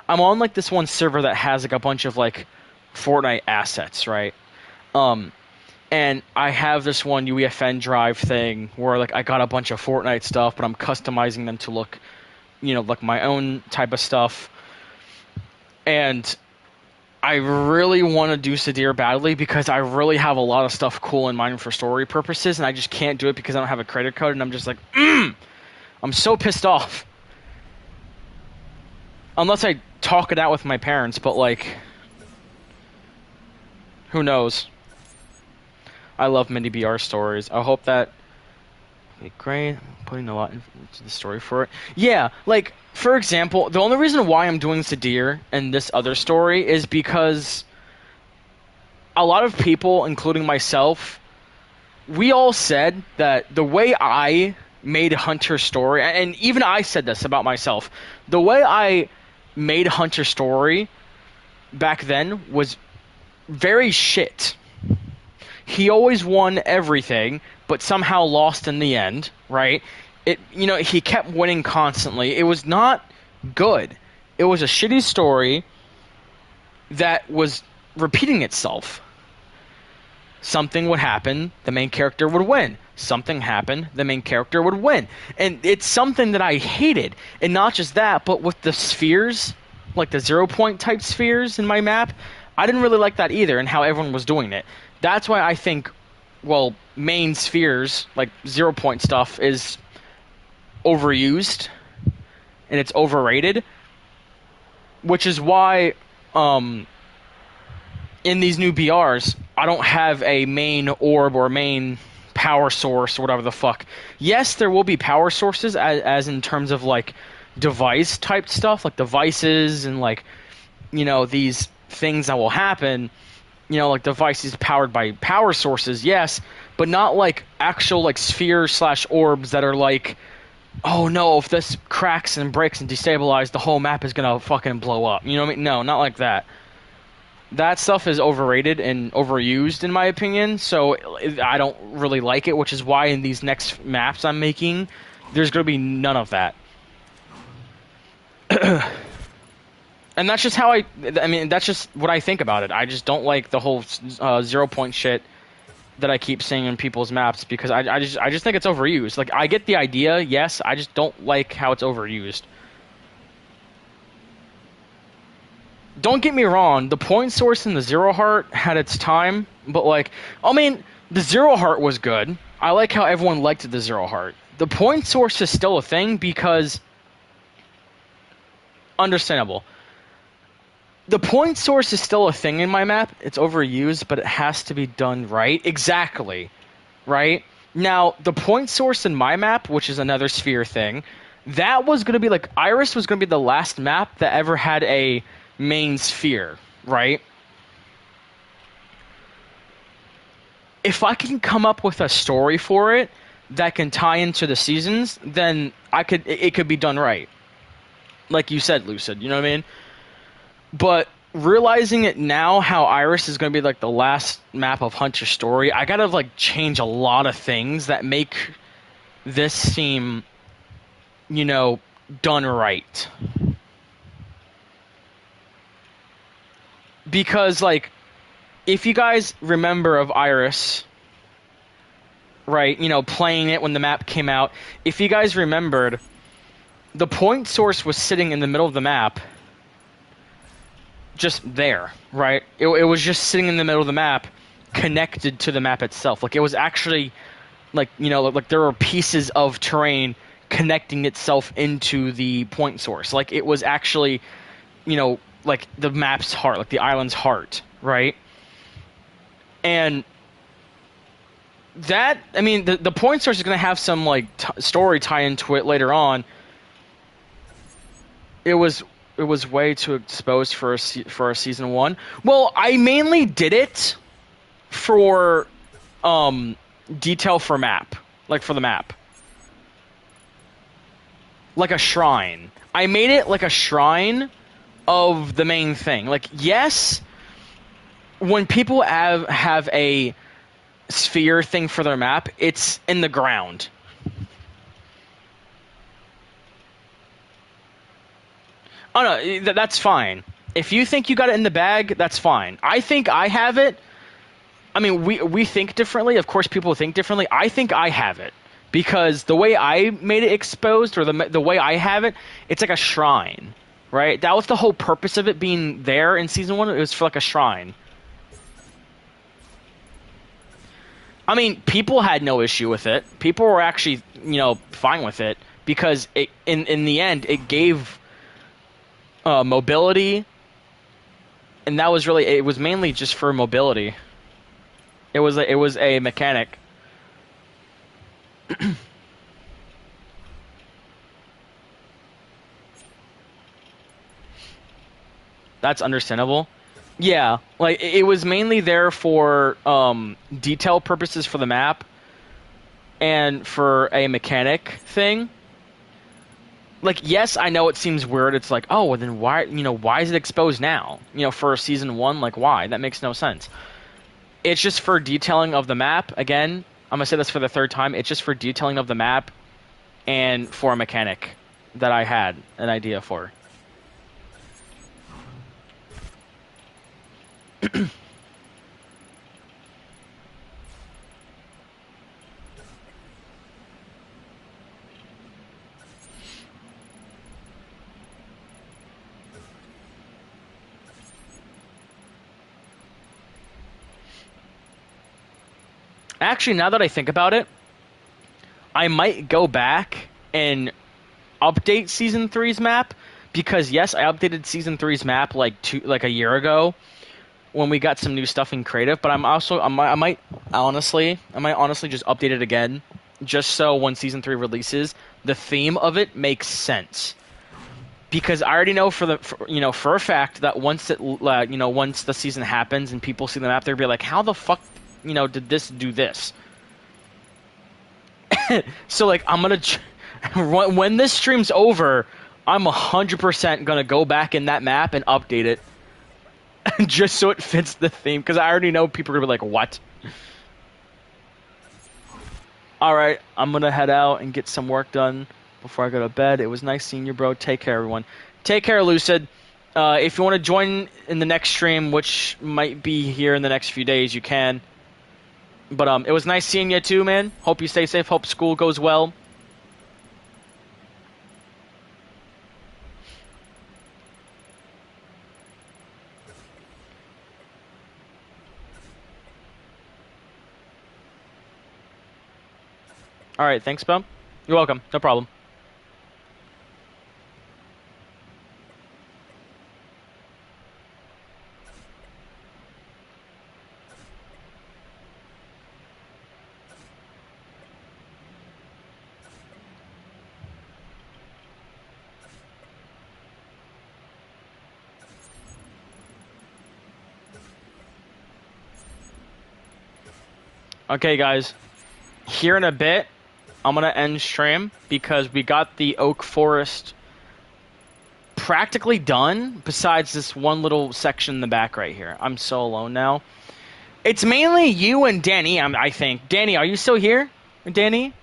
I'm on like this one server that has like a bunch of like Fortnite assets, right? And I have this one UEFN drive thing where like I got a bunch of Fortnite stuff, but I'm customizing them to look, you know, like my own type of stuff. And I really want to do Sadir badly because I really have a lot of stuff cool in mind for story purposes, and I just can't do it because I don't have a credit code, and I'm just like, I'm so pissed off. Unless I talk it out with my parents, but like, who knows? I love mini BR stories. I hope that Okay, great. I'm putting a lot into the story for it. Yeah, like for example, the only reason why I'm doing Sadir and this other story is because a lot of people, including myself, we all said that the way I made Hunter's story, and even I said this about myself, the way I made Hunter's story back then was very shit. He always won everything, but somehow lost in the end, right? He kept winning constantly. It was not good. It was a shitty story that was repeating itself. Something would happen, the main character would win. Something happened, the main character would win. And it's something that I hated. And not just that, but with the spheres, like the 0 point type spheres in my map, I didn't really like that either and how everyone was doing it. That's why I think, well, main spheres, like 0 point stuff, is overused and it's overrated. Which is why, in these new BRs, I don't have a main orb or main power source or whatever the fuck. Yes, there will be power sources as in terms of like device type stuff, like devices and like, these things that will happen, like devices powered by power sources, yes, but not like actual like sphere/orbs that are like, oh no, if this cracks and breaks and destabilizes, the whole map is gonna fucking blow up. You know what I mean? No, not like that. That stuff is overrated and overused in my opinion, so I don't really like it, which is why in these next maps I'm making, there's going to be none of that. And that's just how that's just what I think about it. I just don't like the whole 0 point shit that I keep seeing in people's maps because I just think it's overused. Like, I get the idea, yes, I just don't like how it's overused. Don't get me wrong, the point source in the Zero Heart had its time, but like, I mean, the Zero Heart was good. I like how everyone liked the Zero Heart. The point source is still a thing because, understandable. The point source is still a thing in my map. It's overused, but it has to be done right. Exactly. Right? Now, the point source in my map, which is another sphere thing, that was going to be like, Iris was going to be the last map that ever had a main sphere, right? If I can come up with a story for it that can tie into the seasons, then it could be done right. Like you said, Lucid, you know what I mean? But realizing it now, how Iris is going to be like the last map of Hunter's story, I gotta like change a lot of things that make this seem, done right. Because, like, if you guys remember of Iris, right, playing it when the map came out, if you guys remembered, the point source was sitting in the middle of the map, just there, right? It was just sitting in the middle of the map, connected to the map itself. Like, it was actually, like, like there were pieces of terrain connecting itself into the point source. Like, it was actually, like the map's heart, like the island's heart, right? And that, the point source is going to have some like story tie into it later on. It was way too exposed for a season 1. Well, I mainly did it for detail for map, like for the map, like a shrine. I made it like a shrine of the main thing. Like, yes, when people have a sphere thing for their map, it's in the ground. Oh no, that's fine. If you think you got it in the bag, that's fine. I think I have it. I mean, we think differently. Of course, people think differently. I think I have it because the way I made it exposed, or the way I have it, it's like a shrine. Right? That was the whole purpose of it being there in season 1. It was for like a shrine. I mean, people had no issue with it. People were actually, fine with it because in the end it gave mobility, and that was really, it was mainly just for mobility. It was a mechanic. That's understandable. Yeah, like it was mainly there for detail purposes for the map and for a mechanic thing. Like, yes, I know it seems weird. It's like, oh, well, then why is it exposed now? For season one, like, why? That makes no sense. It's just for detailing of the map. Again, I'm gonna say this for the third time. It's just for detailing of the map and for a mechanic that I had an idea for. Actually, now that I think about it, I might go back and update season three's map because yes, I updated season three's map like a year ago when we got some new stuff in creative. But I might honestly just update it again, just so when season three releases, the theme of it makes sense. Because I already know for a fact that once the season happens and people see the map, they'll be like, how the fuck did this do this? So like I'm gonna when this stream's over, I'm 100% gonna go back in that map and update it just so it fits the theme. Because I already know people are gonna be like, what? All right, I'm gonna head out and get some work done before I go to bed. It was nice seeing you, bro. Take care, everyone. Take care, Lucid. If you want to join in the next stream, which might be here in the next few days, you can. But it was nice seeing you too, man. Hope you stay safe. Hope school goes well. All right, thanks, Bum. You're welcome. No problem. Okay, guys. Here in a bit, I'm gonna end stream because we got the Oak Forest practically done. Besides this one little section in the back right here, I'm so alone now. It's mainly you and Danny. I think. Danny, are you still here? Danny?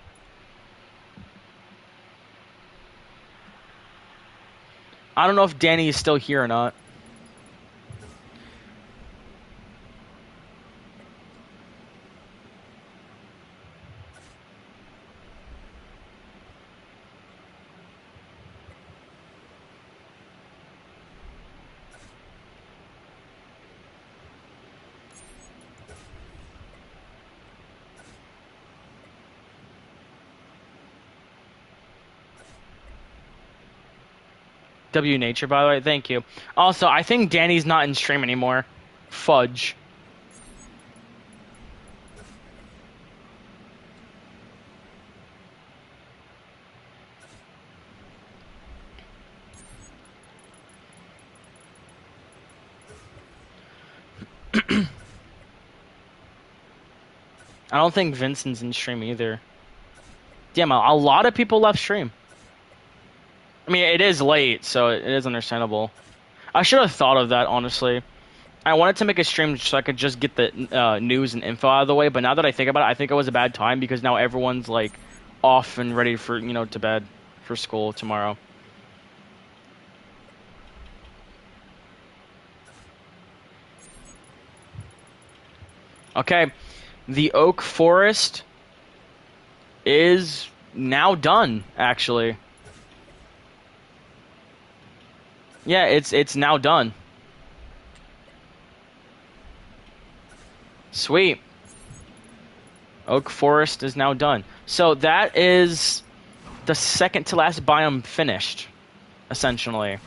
I don't know if Danny is still here or not. W Nature, by the way. Thank you. Also, I think Danny's not in stream anymore. Fudge. I don't think Vincent's in stream either. Damn, a lot of people left stream. I mean, it is late, so it is understandable. I should have thought of that, honestly. I wanted to make a stream so I could just get the news and info out of the way, but now that I think about it, I think it was a bad time because now everyone's, like, off and ready for, to bed for school tomorrow. Okay, the Oak Forest is now done, actually. Yeah, it's now done. Sweet. Oak Forest is now done. So that is the second to last biome finished, essentially.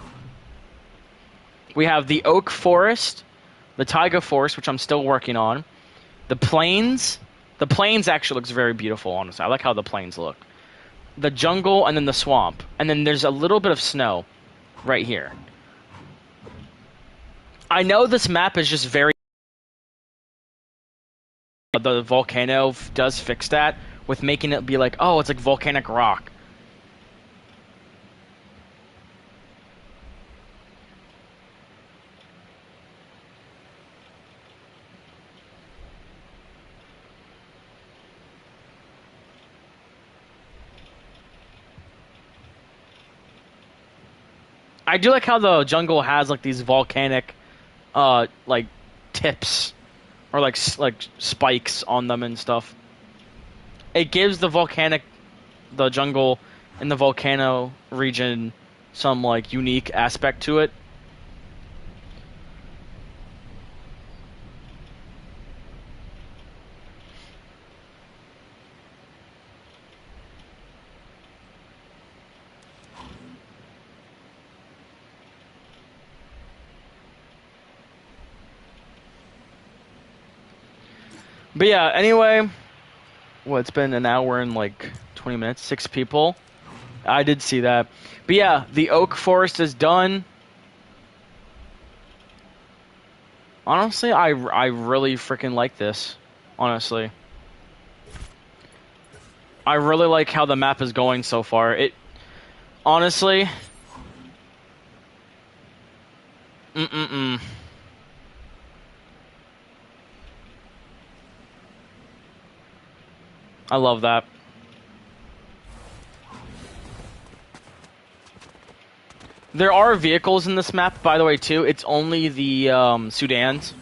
We have the Oak Forest, the Taiga Forest, which I'm still working on, the Plains. The Plains actually looks very beautiful, honestly. I like how the Plains look. The jungle, and then the swamp. And then there's a little bit of snow right here. I know this map is just very. The volcano does fix that with making it be like, oh, it's like volcanic rock. I do like how the jungle has like these volcanic, like tips or like spikes on them and stuff. It gives the jungle in the volcano region some like unique aspect to it. But yeah, anyway, well, it's been an hour and like 20 minutes, 6 people. I did see that. But yeah, the oak forest is done. Honestly, I really freaking like this. Honestly. I really like how the map is going so far. It honestly, mm-mm-mm. I love that. There are vehicles in this map, by the way, too. It's only the Sudans.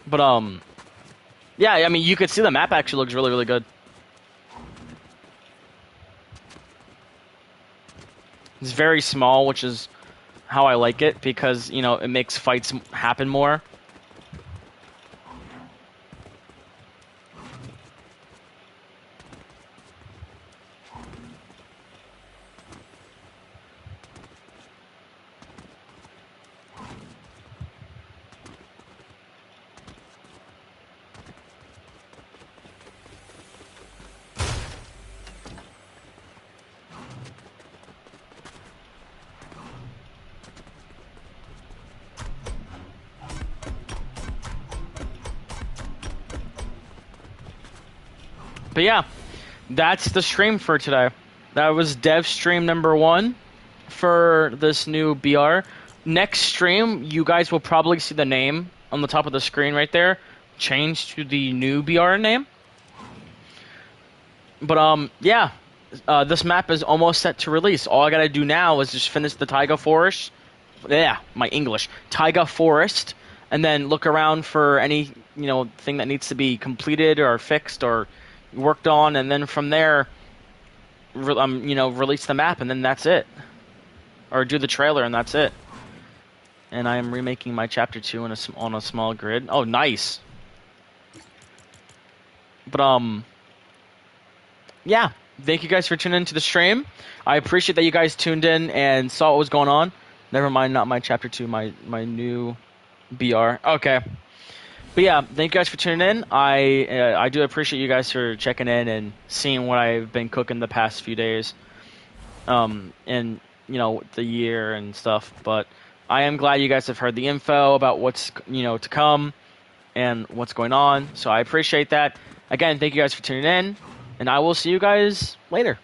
But yeah, I mean, you could see the map actually looks really, really good. It's very small, which is how I like it because, you know, it makes fights happen more. But yeah, that's the stream for today. That was dev stream number 1 for this new BR. Next stream, you guys will probably see the name on the top of the screen right there change to the new BR name. But yeah, this map is almost set to release. All I gotta do now is just finish the Taiga Forest. Yeah, my English. Taiga Forest, and then look around for any, you know, thing that needs to be completed or fixed or worked on, and then from there, you know, release the map, and then that's it. Or do the trailer, and that's it. And I am remaking my chapter 2 on a small grid. Oh, nice. But yeah. Thank you guys for tuning into the stream. I appreciate that you guys tuned in and saw what was going on. Never mind, not my chapter 2, my new BR. Okay. But yeah, thank you guys for tuning in. I do appreciate you guys for checking in and seeing what I've been cooking the past few days. And you know, the year and stuff. But I am glad you guys have heard the info about what's, you know, to come and what's going on. So I appreciate that. Again, thank you guys for tuning in, and I will see you guys later.